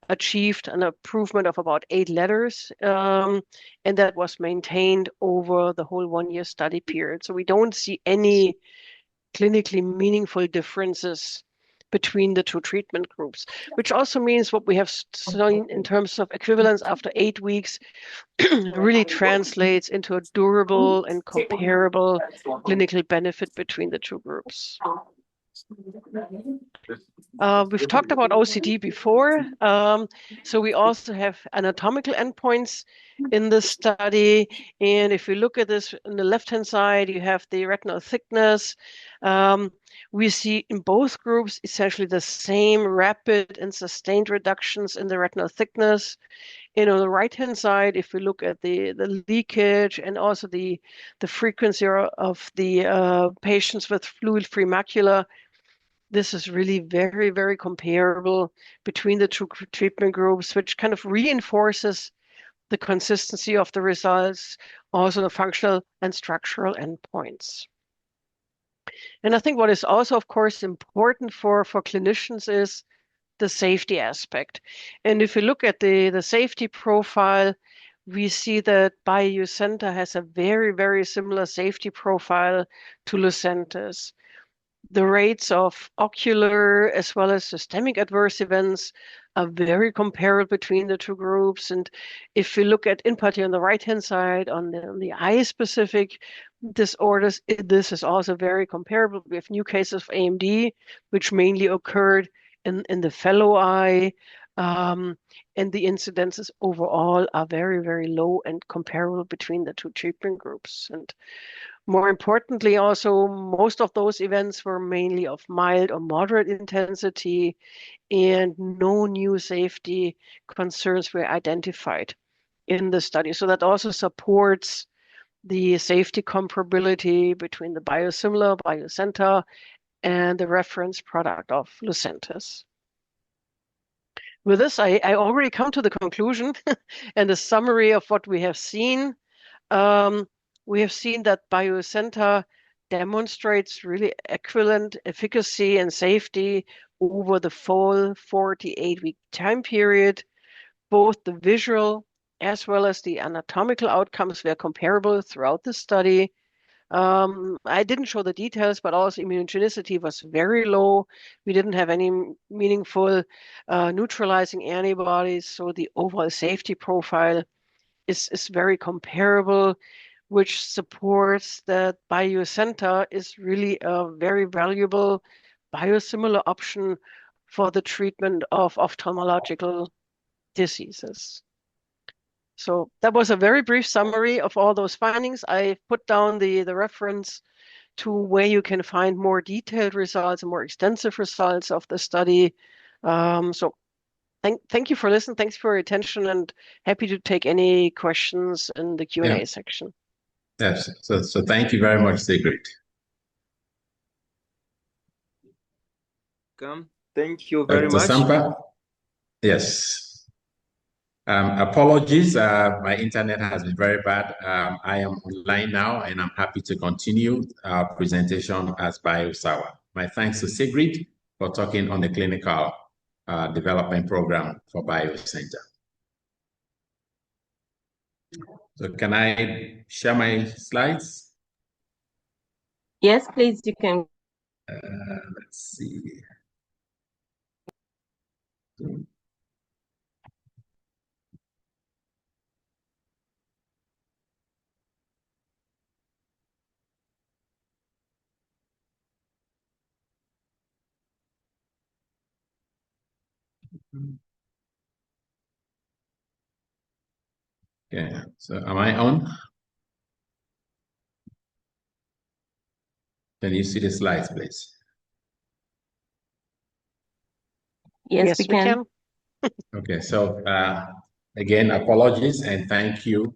achieved an improvement of about 8 letters, and that was maintained over the whole 1-year study period. So we don't see any clinically meaningful differences between the two treatment groups, which also means what we have seen in terms of equivalence after 8 weeks really translates into a durable and comparable clinical benefit between the two groups. We've talked about OCT before, so we also have anatomical endpoints in this study. And if we look at this on the left-hand side, you have the retinal thickness, We see in both groups essentially the same rapid and sustained reductions in the retinal thickness. And on the right-hand side, if we look at the leakage and also the frequency of the patients with fluid-free macula, this is really very, very comparable between the two treatment groups, which kind of reinforces the consistency of the results, also the functional and structural endpoints. And I think what is also, of course, important for clinicians is the safety aspect. And if you look at the safety profile, we see that Biosenta has a very, very similar safety profile to Lucentis. The rates of ocular as well as systemic adverse events are very comparable between the two groups. And if we look at, in particular on the right-hand side, on the eye-specific disorders, this is also very comparable. We have new cases of AMD, which mainly occurred in the fellow eye, and the incidences overall are very, very low and comparable between the two treatment groups. And more importantly, also, most of those events were mainly of mild or moderate intensity, and no new safety concerns were identified in the study. So that also supports the safety comparability between the biosimilar, Biosenta, and the reference product of Lucentis. With this, I already come to the conclusion and the summary of what we have seen. We have seen that Biosenta demonstrates really equivalent efficacy and safety over the full 48-week time period. Both the visual as well as the anatomical outcomes were comparable throughout the study. I didn't show the details, but also immunogenicity was very low. We didn't have any meaningful neutralizing antibodies, so the overall safety profile is very comparable, which supports that Biosenta is really a very valuable biosimilar option for the treatment of ophthalmological diseases. So that was a very brief summary of all those findings. I put down the reference to where you can find more detailed results and more extensive results of the study. So thank you for listening. Thanks for your attention, and happy to take any questions in the Q&A section. Yes, so thank you very much, Sigrid. Thank you very much. Sampa? Yes. Apologies, my internet has been very bad. I am online now, and I'm happy to continue our presentation as BioSawa. My thanks to Sigrid for talking on the clinical development program for Biosenta. So can I share my slides? Yes, please, you can. Let's see. Okay, so am I on? Can you see the slides, please? Yes, we can. Okay, so again, apologies and thank you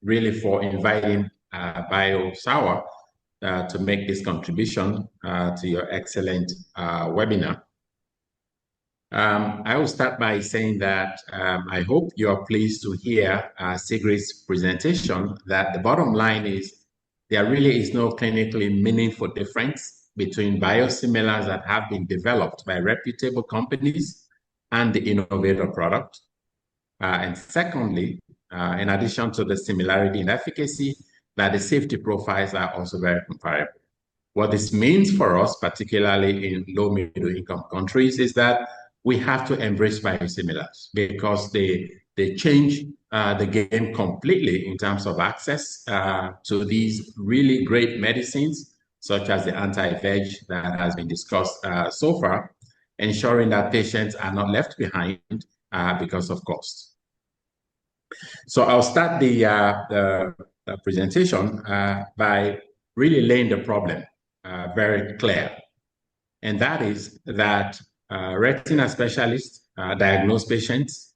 really for inviting BioSawa to make this contribution to your excellent webinar. I will start by saying that I hope you are pleased to hear Sigrid's presentation, that the bottom line is there really is no clinically meaningful difference between biosimilars that have been developed by reputable companies and the innovator product. And secondly, in addition to the similarity in efficacy, that the safety profiles are also very comparable. What this means for us, particularly in low middle income countries, is that we have to embrace biosimilars because they change the game completely in terms of access to these really great medicines, such as the anti-VEG that has been discussed so far, ensuring that patients are not left behind because of cost. So I'll start the presentation by really laying the problem. very clear. And that is that retina specialists diagnose patients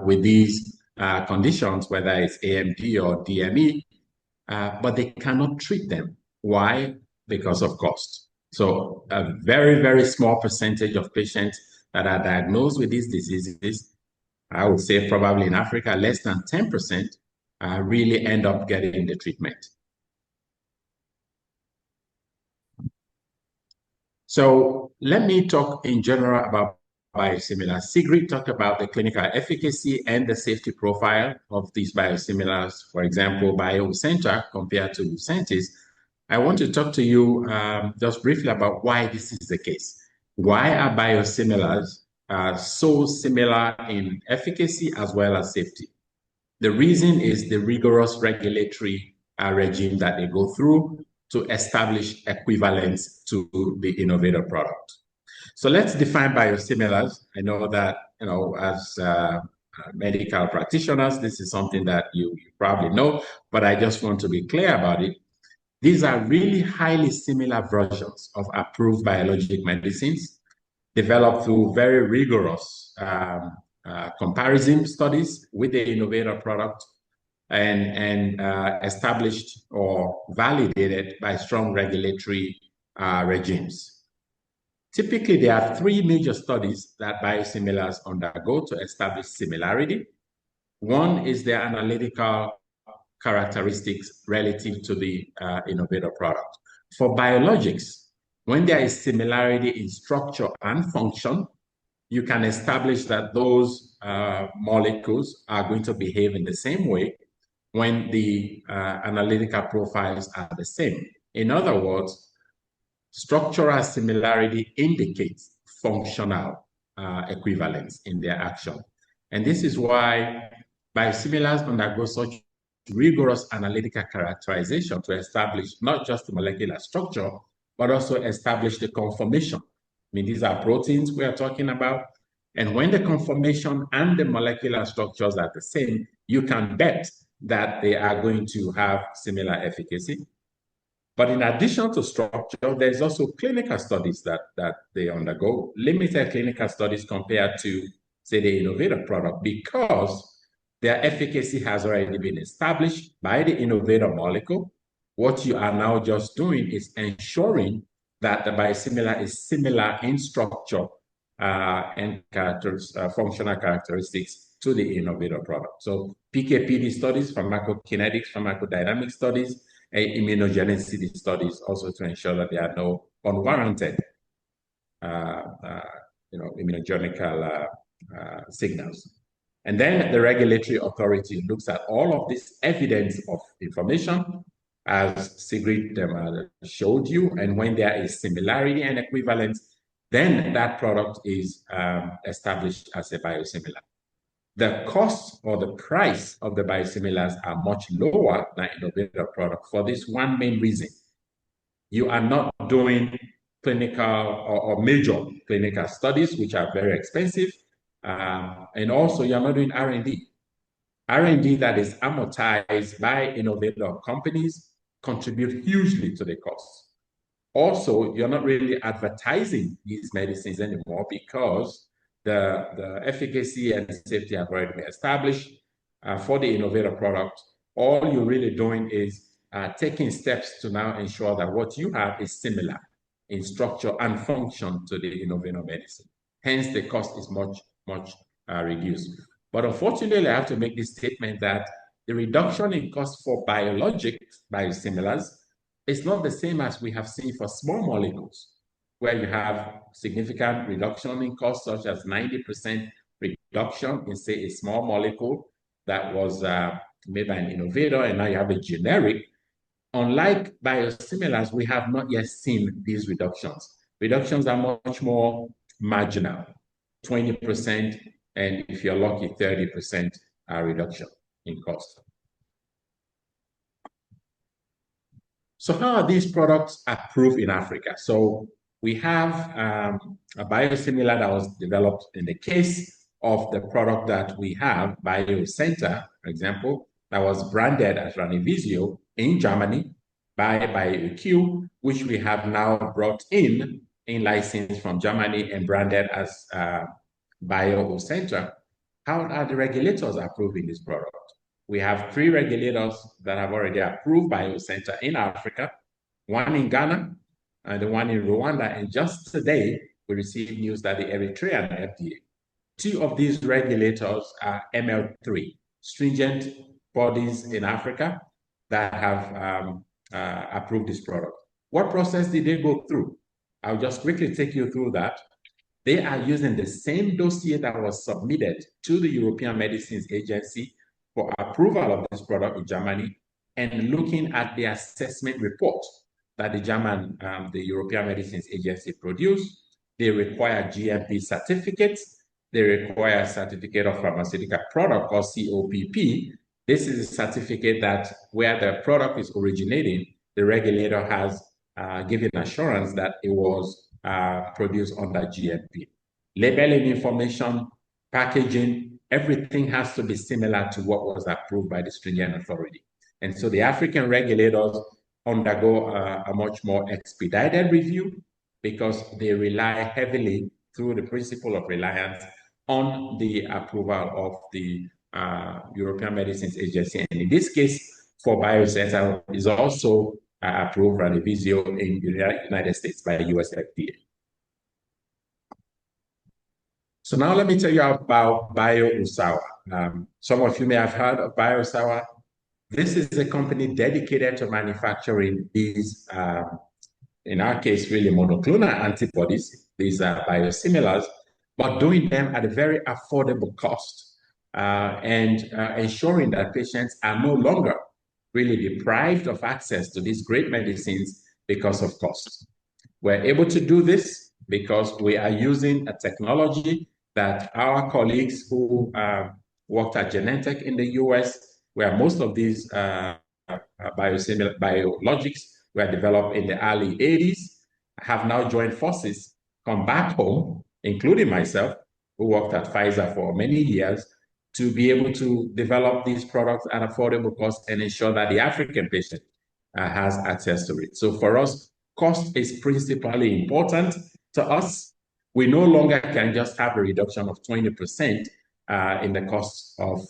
with these conditions, whether it's AMD or DME, but they cannot treat them. Why? Because of cost. So a very, very small percentage of patients that are diagnosed with these diseases, I would say probably in Africa, less than 10% really end up getting the treatment. So let me talk in general about biosimilars. Sigrid talked about the clinical efficacy and the safety profile of these biosimilars, for example, BioCenter compared to Lucentis. I want to talk to you just briefly about why this is the case. Why are biosimilars so similar in efficacy as well as safety? The reason is the rigorous regulatory regime that they go through to establish equivalence to the innovator product. So let's define biosimilars. I know that, as medical practitioners, this is something that you probably know, but I just want to be clear about it. These are really highly similar versions of approved biologic medicines developed through very rigorous comparison studies with the innovator product and established or validated by strong regulatory regimes. Typically, there are three major studies that biosimilars undergo to establish similarity. One is their analytical characteristics relative to the innovator product. For biologics, when there is similarity in structure and function, you can establish that those molecules are going to behave in the same way when the analytical profiles are the same. In other words, structural similarity indicates functional equivalence in their action. And this is why biosimilars undergo such rigorous analytical characterization to establish not just the molecular structure, but also establish the conformation. I mean, these are proteins we are talking about. And when the conformation and the molecular structures are the same, you can bet that they are going to have similar efficacy. But in addition to structure, there's also clinical studies that they undergo, limited clinical studies compared to, say, the innovator product, because their efficacy has already been established by the innovator molecule. What you are now just doing is ensuring that the biosimilar is similar in structure and functional characteristics to the innovator product. So PK/PD studies, pharmacokinetics, pharmacodynamic studies, and immunogenicity studies also to ensure that there are no unwarranted immunogenical signals. And then the regulatory authority looks at all of this evidence of information, as Sigrid showed you, and when there is similarity and equivalence, then that product is established as a biosimilar. The cost or the price of the biosimilars are much lower than innovator product for this one main reason. You are not doing clinical or major clinical studies, which are very expensive, and also you're not doing R&D. R&D that is amortized by innovator companies contribute hugely to the cost. Also, you're not really advertising these medicines anymore because the efficacy and safety have already been established for the innovator product. All you're really doing is taking steps to now ensure that what you have is similar in structure and function to the innovator medicine. Hence, the cost is much reduced. But unfortunately, I have to make this statement that the reduction in cost for biosimilars is not the same as we have seen for small molecules, where you have significant reduction in cost, such as 90% reduction in, say, a small molecule that was made by an innovator, and now you have a generic. Unlike biosimilars, we have not yet seen these reductions. Reductions are much more marginal, 20%, and if you're lucky, 30% reduction in cost. So how are these products approved in Africa? So we have a biosimilar that was developed in the case of the product that we have, BioCenter, for example, that was branded as Ranibizio in Germany. BioQ, which we have now brought in license from Germany and branded as BioCenter. How are the regulators approving this product? We have 3 regulators that have already approved BioCenter in Africa, 1 in Ghana and the 1 in Rwanda. And just today, we received news that the Eritrean FDA. 2 of these regulators are ML3, stringent bodies in Africa that have approved this product. What process did they go through? I'll just quickly take you through that. They are using the same dossier that was submitted to the European Medicines Agency for approval of this product in Germany and looking at the assessment report that the European Medicines Agency produced. They require GMP certificates. They require a certificate of pharmaceutical product or COPP. This is a certificate that where the product is originating, the regulator has given assurance that it was produced under GMP. Labeling information, packaging, everything has to be similar to what was approved by the stringent authority. And so the African regulators undergo a much more expedited review because they rely heavily through the principle of reliance on the approval of the European Medicines Agency. And in this case, for BioCenter is also approved Ranibizio in the United States by the US FDA. So now let me tell you about BioUsawa. Some of you may have heard of BioUsawa. This is a company dedicated to manufacturing these, in our case, really monoclonal antibodies. These are biosimilars, but doing them at a very affordable cost and ensuring that patients are no longer really deprived of access to these great medicines because of cost. We're able to do this because we are using a technology that our colleagues who worked at Genentech in the US, where most of these biologics were developed in the early 80s, have now joined forces, come back home, including myself, who worked at Pfizer for many years, to be able to develop these products at affordable cost and ensure that the African patient has access to it. So for us, cost is principally important to us. We no longer can just have a reduction of 20% in the cost of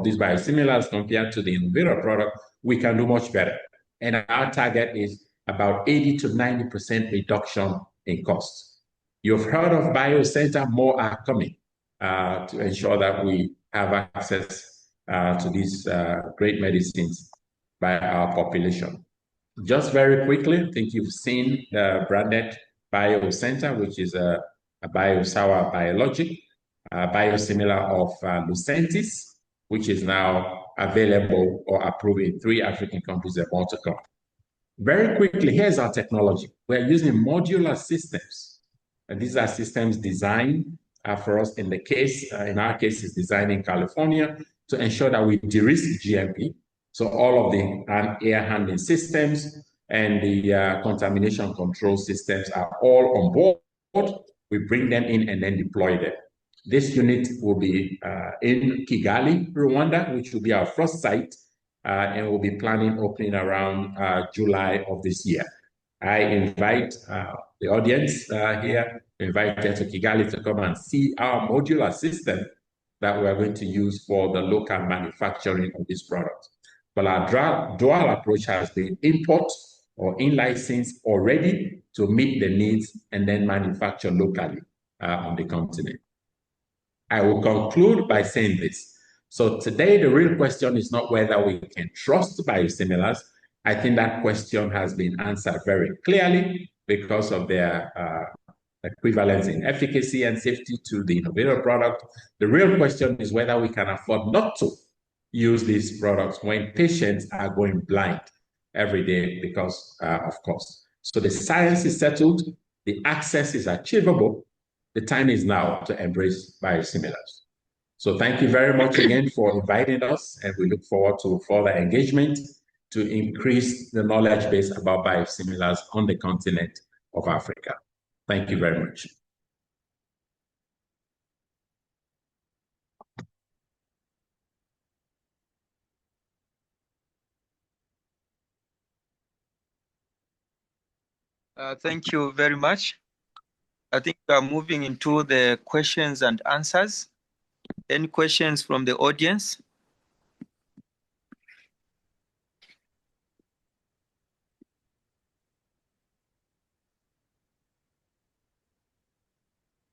these biosimilars compared to the innovator product. We can do much better. And our target is about 80 to 90% reduction in costs. You've heard of BioCenter, more are coming to ensure that we have access to these great medicines by our population. Just very quickly, I think you've seen the branded BioCenter, which is a BioUsawa biologic, biosimilar of Lucentis, which is now available or approved in 3 African countries and more to come. Very quickly, here's our technology. We're using modular systems. And these are systems designed for us in our case, is designed in California to ensure that we de-risk GMP. So all of the air handling systems and the contamination control systems are all on board. We bring them in and then deploy them. This unit will be in Kigali, Rwanda, which will be our first site, and we'll be planning opening around July of this year. I invite the audience here, invited to Kigali to come and see our modular system that we are going to use for the local manufacturing of this product. But our dual approach has been import or in-license already to meet the needs and then manufacture locally on the continent. I will conclude by saying this. So today, the real question is not whether we can trust biosimilars. I think that question has been answered very clearly because of their equivalence in efficacy and safety to the innovator product. The real question is whether we can afford not to use these products when patients are going blind every day because of cost. So the science is settled, the access is achievable, the time is now to embrace biosimilars. So thank you very much again for inviting us, and we look forward to further engagement to increase the knowledge base about biosimilars on the continent of Africa. Thank you very much. Thank you very much. I think we are moving into the questions and answers. Any questions from the audience?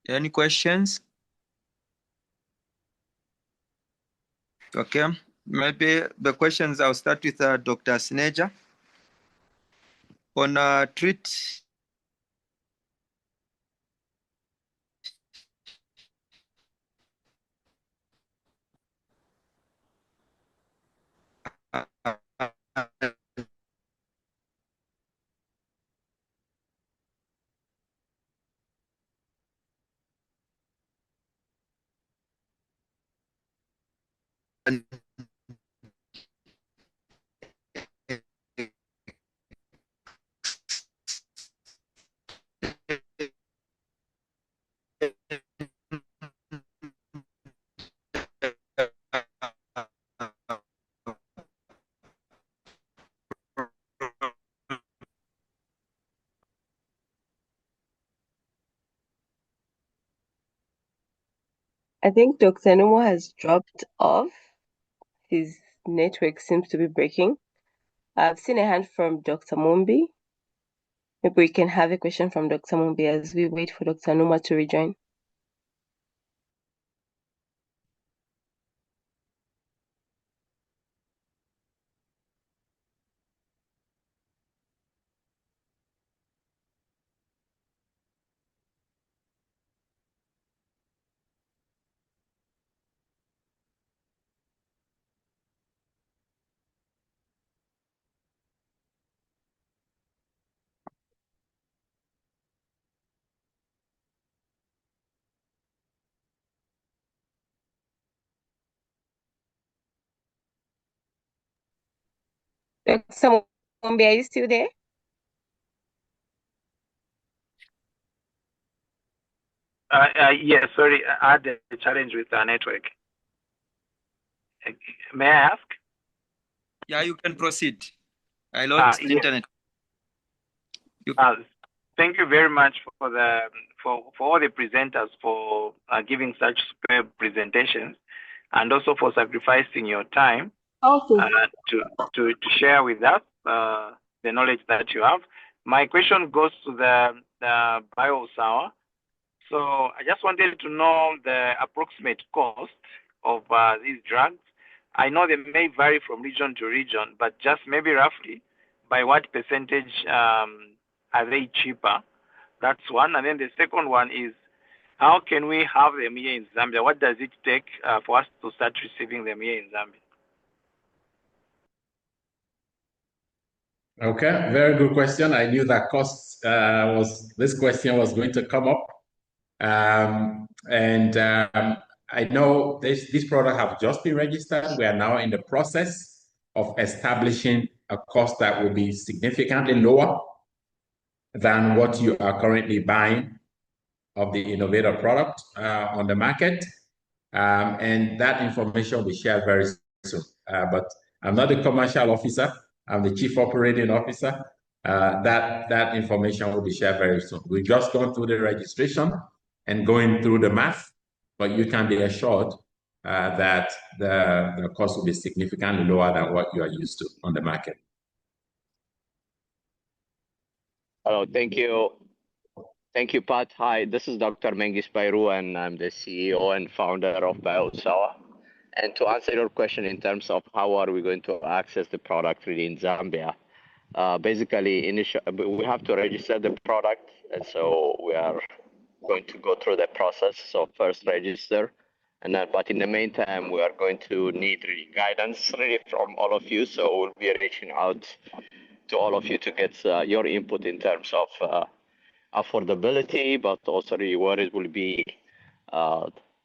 Any questions? Okay, maybe the questions, I'll start with Dr. Sineja. On treat I think Dr. Numo has dropped off. His network seems to be breaking. I've seen a hand from Dr. Mumbi. Maybe we can have a question from Dr. Mumbi as we wait for Dr. Numa to rejoin. Dr. Mumbi, are you still there? Yes, sorry, I had a challenge with the network. May I ask? Yeah, you can proceed. I lost internet. Thank you very much for all the presenters for giving such superb presentations, and also for sacrificing your time to share with us the knowledge that you have. My question goes to the BioSour. So I just wanted to know the approximate cost of these drugs. I know they may vary from region to region, but just maybe roughly, by what percentage are they cheaper? That's one. And then the second one is, how can we have them here in Zambia? What does it take for us to start receiving them here in Zambia? Okay, very good question. I knew that this question was going to come up. I know this product have just been registered. We are now in the process of establishing a cost that will be significantly lower than what you are currently buying of the innovator product on the market. And that information will be shared very soon. But I'm not the commercial officer. I'm the chief operating officer. That information will be shared very soon. We've just gone through the registration and going through the math, but you can be assured that the cost will be significantly lower than what you are used to on the market. Hello, thank you. Thank you, Pat. Hi, this is Dr. Mengis Bairu, and I'm the CEO and founder of BioSour. And to answer your question in terms of how are we going to access the product really in Zambia, basically, we have to register the product, and so we are going to go through the process. So first register, and then, but in the meantime, we are going to need really guidance really from all of you. So we'll be reaching out to all of you to get your input in terms of affordability, but also really what it will be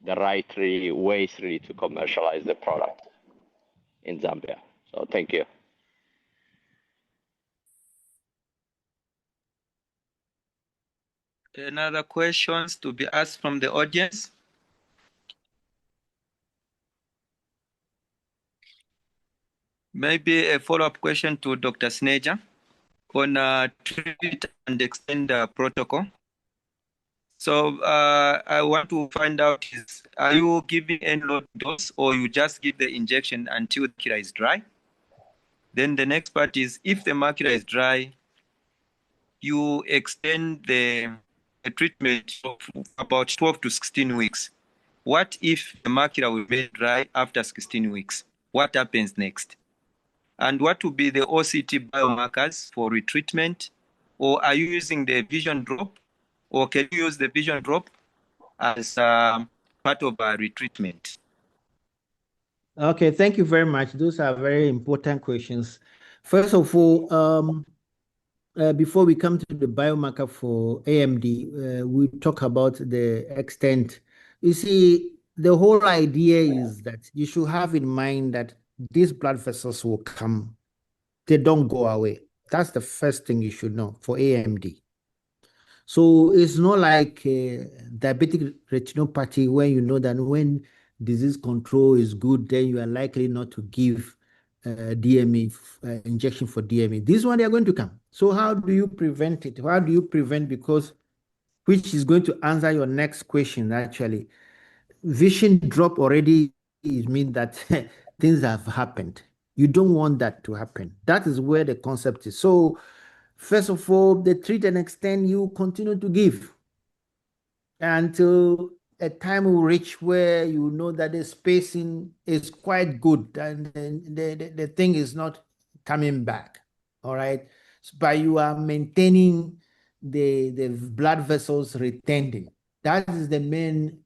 the right really ways really to commercialize the product in Zambia. So thank you. Another questions to be asked from the audience? Maybe a follow-up question to Dr. Sineja. on treat and extend protocol. So I want to find out are you giving any low dose or you just give the injection until the macula is dry? Then the next part is if the macula is dry, you extend the treatment of about 12 to 16 weeks. What if the macula will be dry after 16 weeks? What happens next? And what will be the OCT biomarkers for retreatment? Or are you using the vision drop? Or can you use the vision drop as part of a retreatment? Okay, thank you very much. Those are very important questions. First of all, before we come to the biomarker for AMD, we talk about the extent. You see, the whole idea is that you should have in mind that these blood vessels will come. They don't go away. That's the first thing you should know for AMD. So it's not like diabetic retinopathy where you know that when disease control is good, then you are likely not to give DME injection for DME. This one, they are going to come. So how do you prevent it? How do you prevent? Because which is going to answer your next question, actually. Vision drop already means that things have happened. You don't want that to happen. That is where the concept is. So first of all, the treat and extend you continue to give until a time will reach where you know that the spacing is quite good and the thing is not coming back. All right. But you are maintaining the blood vessels retaining. That is the main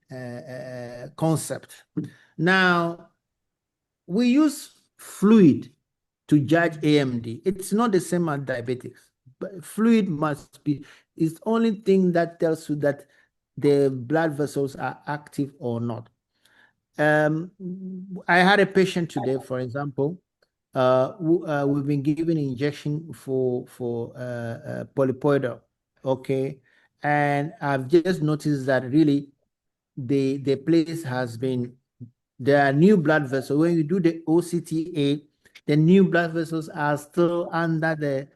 concept. Now, we use fluid to judge AMD. It's not the same as diabetics, but fluid must be, it's the only thing that tells you that the blood vessels are active or not. I had a patient today, for example, we've been giving injection for polypoidal, okay? And I've just noticed that really the place has been, there are new blood vessels. When you do the OCTA, the new blood vessels are still under the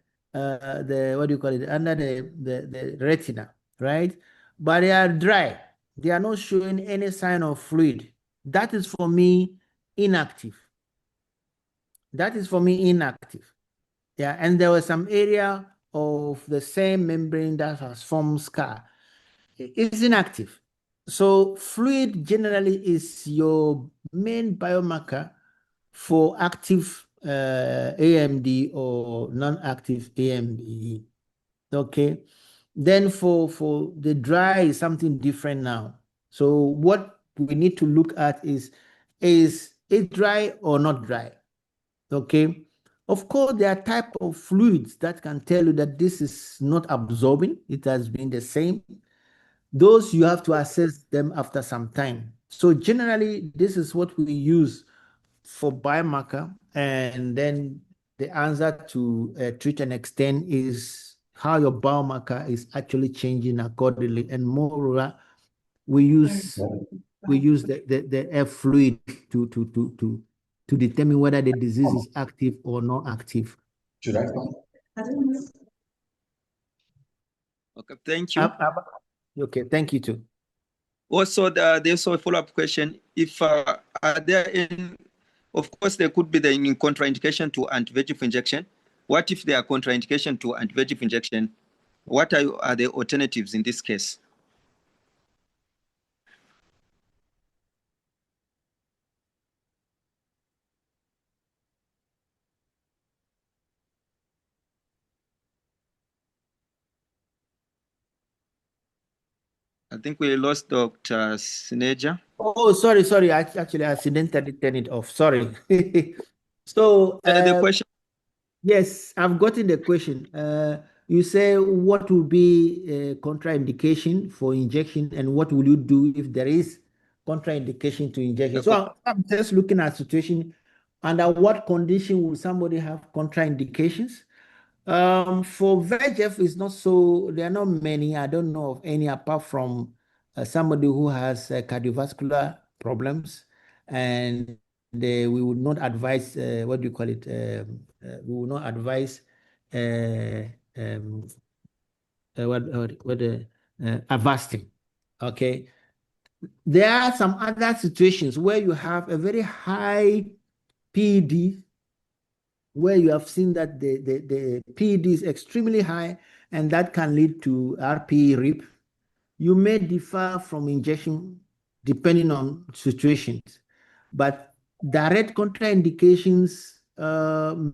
what do you call it? Under the retina, right? But they are dry. They are not showing any sign of fluid. That is for me inactive. That is for me inactive. Yeah, and there was some area of the same membrane that has formed scar. It's inactive. So fluid generally is your main biomarker for active AMD or non-active AMD. Okay. Then for the dry is something different now. So what we need to look at is it dry or not dry? Okay. Of course, there are type of fluids that can tell you that this is not absorbing. It has been the same. Those you have to assess them after some time. So generally, this is what we use for biomarker, and then the answer to treat and extend is how your biomarker is actually changing accordingly. And moreover, we use the air fluid to determine whether the disease is active or not active. Should I? Okay, thank you. Okay, thank you too. Also, there's a follow-up question. If are there any, of course, there could be the contraindication to anti-VEGF injection. What if there are contraindication to anti-VEGF injection? What are the alternatives in this case? I think we lost Dr. Sineja. Oh, sorry. I accidentally turned it off. Sorry. So The question. Yes, I've gotten the question. You say what will be contraindication for injection, and what will you do if there is contraindication to injection? Okay. So I'm just looking at situation. Under what condition will somebody have contraindications? For VEGF, is not so, there are not many. I don't know of any apart from somebody who has cardiovascular problems, and we would not advise, what do you call it? We will not advise Avastin. Okay. There are some other situations where you have a very high PED, where you have seen that the PED is extremely high, and that can lead to RPE RIP. You may differ from injection depending on situations, but direct contraindications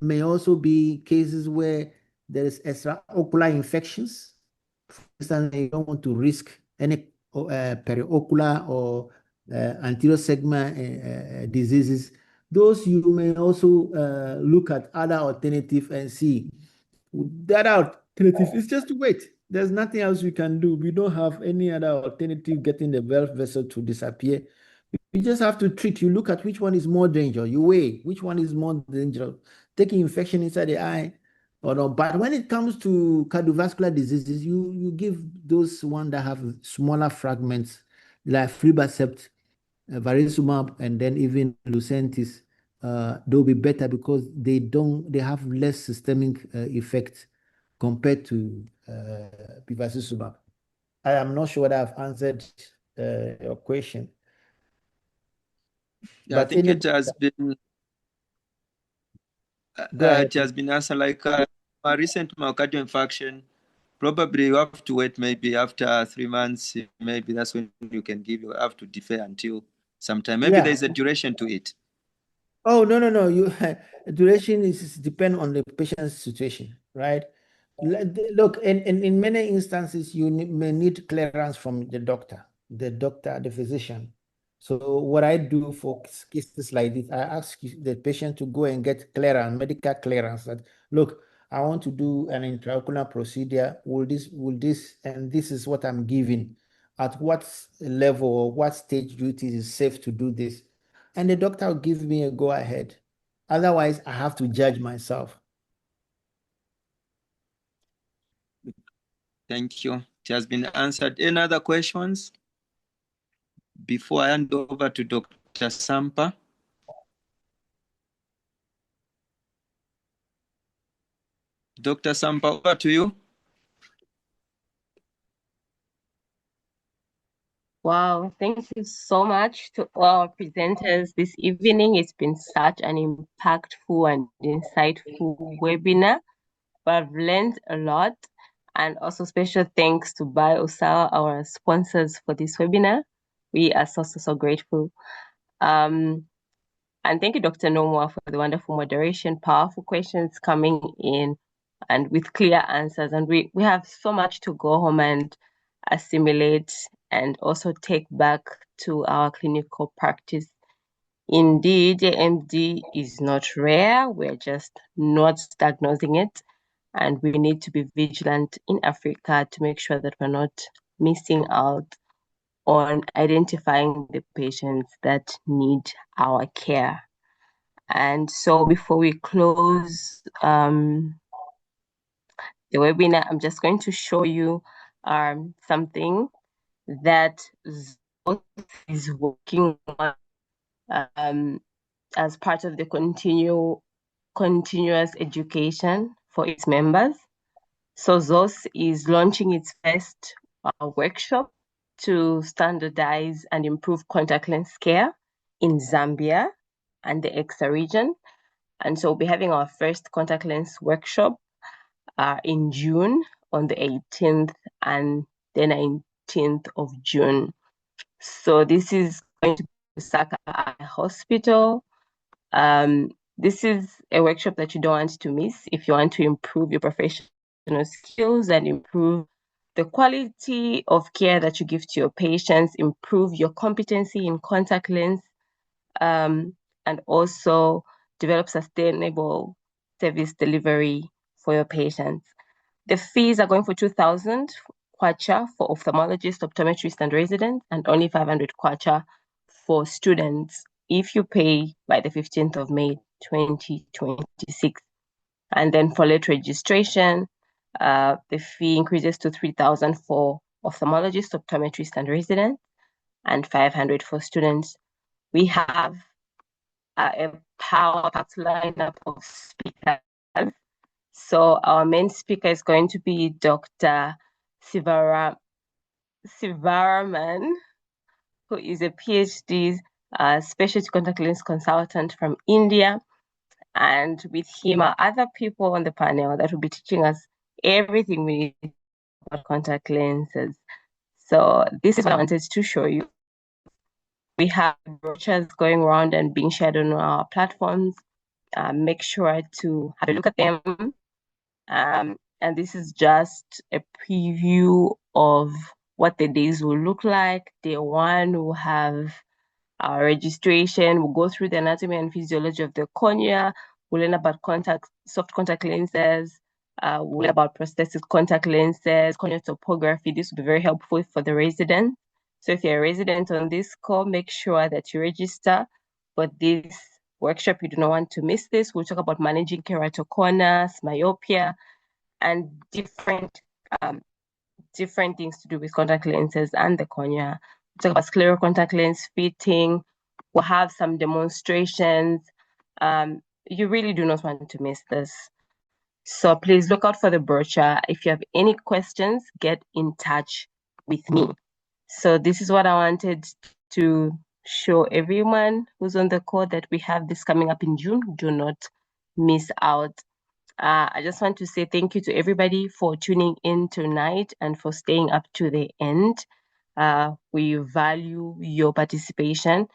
may also be cases where there is extraocular infections. For instance, you don't want to risk any periocular or anterior segment diseases. Those you may also look at other alternatives and see. The other alternative is just to wait. There's nothing else we can do. We don't have any other alternative getting the blood vessel to disappear. You just have to treat. You look at which one is more dangerous. You weigh which one is more dangerous. Taking infection inside the eye or not. But when it comes to cardiovascular diseases, you give those ones that have smaller fragments like aflibercept, varicimab, and then even Lucentis. They'll be better because they have less systemic effect compared to bevacizumab. I am not sure whether I've answered your question. Yeah, but I think it has been answered like a recent myocardial infarction. Probably you have to wait maybe after 3 months. Maybe that's when you can give. You have to defer until sometime. Maybe there's a duration to it. Oh, no. You duration is depend on the patient's situation, right? Look, in many instances, you may need clearance from the doctor, the physician. So what I do for cases like this, I ask the patient to go and get clearance, medical clearance. That look, I want to do an intraocular procedure. Will this, and this is what I'm giving. At what level or what stage do you think is safe to do this? And the doctor will give me a go ahead. Otherwise, I have to judge myself. Thank you. It has been answered. Any other questions before I hand over to Dr. Sampa? Dr. Sampa, over to you. Wow, thank you so much to all our presenters this evening. It's been such an impactful and insightful webinar. I've learned a lot. And also special thanks to BioSawa, our sponsors for this webinar. We are so grateful. And thank you, Dr. Nomwa, for the wonderful moderation, powerful questions coming in and with clear answers. And we have so much to go home and assimilate and also take back to our clinical practice. Indeed, AMD is not rare. We're just not diagnosing it. And we need to be vigilant in Africa to make sure that we're not missing out on identifying the patients that need our care. And so before we close the webinar, I'm just going to show you something that ZOS is working on as part of the continuous education for its members. So ZOS is launching its first workshop to standardize and improve contact lens care in Zambia and the EXA region. And so we'll be having our first contact lens workshop in June on the 18th and the 19th of June. So this is going to be Saka Eye Hospital. This is a workshop that you don't want to miss if you want to improve your professional skills and improve the quality of care that you give to your patients, improve your competency in contact lens, and also develop sustainable service delivery for your patients. The fees are going for 2,000 kwacha for ophthalmologists, optometrists, and residents, and only 500 kwacha for students if you pay by the 15th of May, 2026. And then for late registration, the fee increases to 3,000 for ophthalmologists, optometrists, and residents, and 500 for students. We have a power-packed lineup of speakers. So our main speaker is going to be Dr. Sivaraman, who is a PhD specialty contact lens consultant from India. And with him are other people on the panel that will be teaching us everything we need about contact lenses. So this is what I wanted to show you. We have brochures going around and being shared on our platforms. Make sure to have a look at them. And this is just a preview of what the days will look like. Day one will have our registration. We'll go through the anatomy and physiology of the cornea. We'll learn about soft contact lenses. We'll learn about prosthetic contact lenses, corneal topography. This will be very helpful for the residents. So if you're a resident on this call, make sure that you register for this workshop. You do not want to miss this. We'll talk about managing keratoconus, myopia, and different things to do with contact lenses and the cornea. We'll talk about scleral contact lens fitting. We'll have some demonstrations. You really do not want to miss this. So please look out for the brochure. If you have any questions, get in touch with me. So this is what I wanted to show everyone who's on the call, that we have this coming up in June. Do not miss out. I just want to say thank you to everybody for tuning in tonight and for staying up to the end. We value your participation,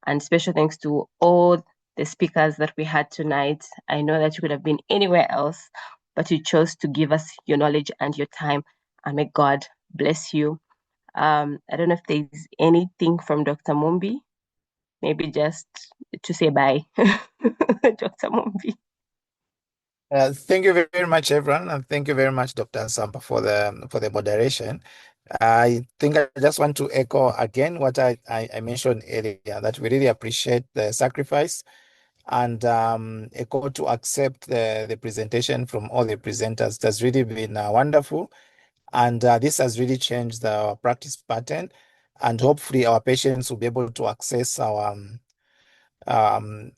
and special thanks to all the speakers that we had tonight. I know that you could have been anywhere else, but you chose to give us your knowledge and your time, and may God bless you. I don't know if there's anything from Dr. Mumbi, maybe just to say bye. Dr. Mumbi. Thank you very much, everyone, and thank you very much, Dr. Sampa, for the moderation. I think I just want to echo again what I mentioned earlier, that we really appreciate the sacrifice and a call to accept the presentation from all the presenters. It has really been wonderful, and this has really changed the practice pattern, and hopefully our patients will be able to access our the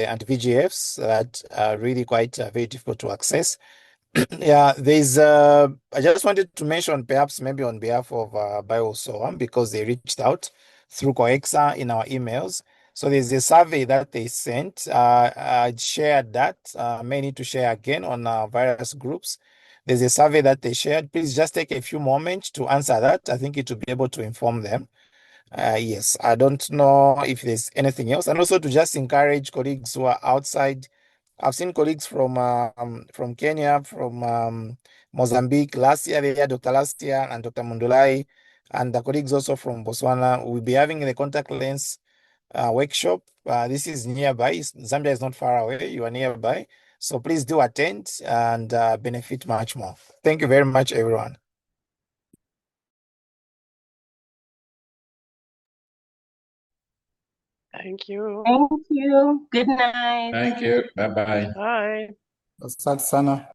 anti-VEGFs that are really quite very difficult to access. Yeah, there's I just wanted to mention, perhaps maybe on behalf of BioSoam, because they reached out through COEXA in our emails. So there's a survey that they sent. I shared that. May need to share again on our various groups. There's a survey that they shared. Please just take a few moments to answer that. I think it will be able to inform them. Yes, I don't know if there's anything else. And also to just encourage colleagues who are outside. I've seen colleagues from Kenya, from Mozambique. Last year, they had Dr. Last year and Dr. Mundulai, and the colleagues also from Botswana. We'll be having the contact lens workshop. This is nearby. Zambia is not far away. You are nearby. So please do attend and benefit much more. Thank you very much, everyone. Thank you. Thank you. Good night. Thank you. Bye-bye. Bye. Asante sana.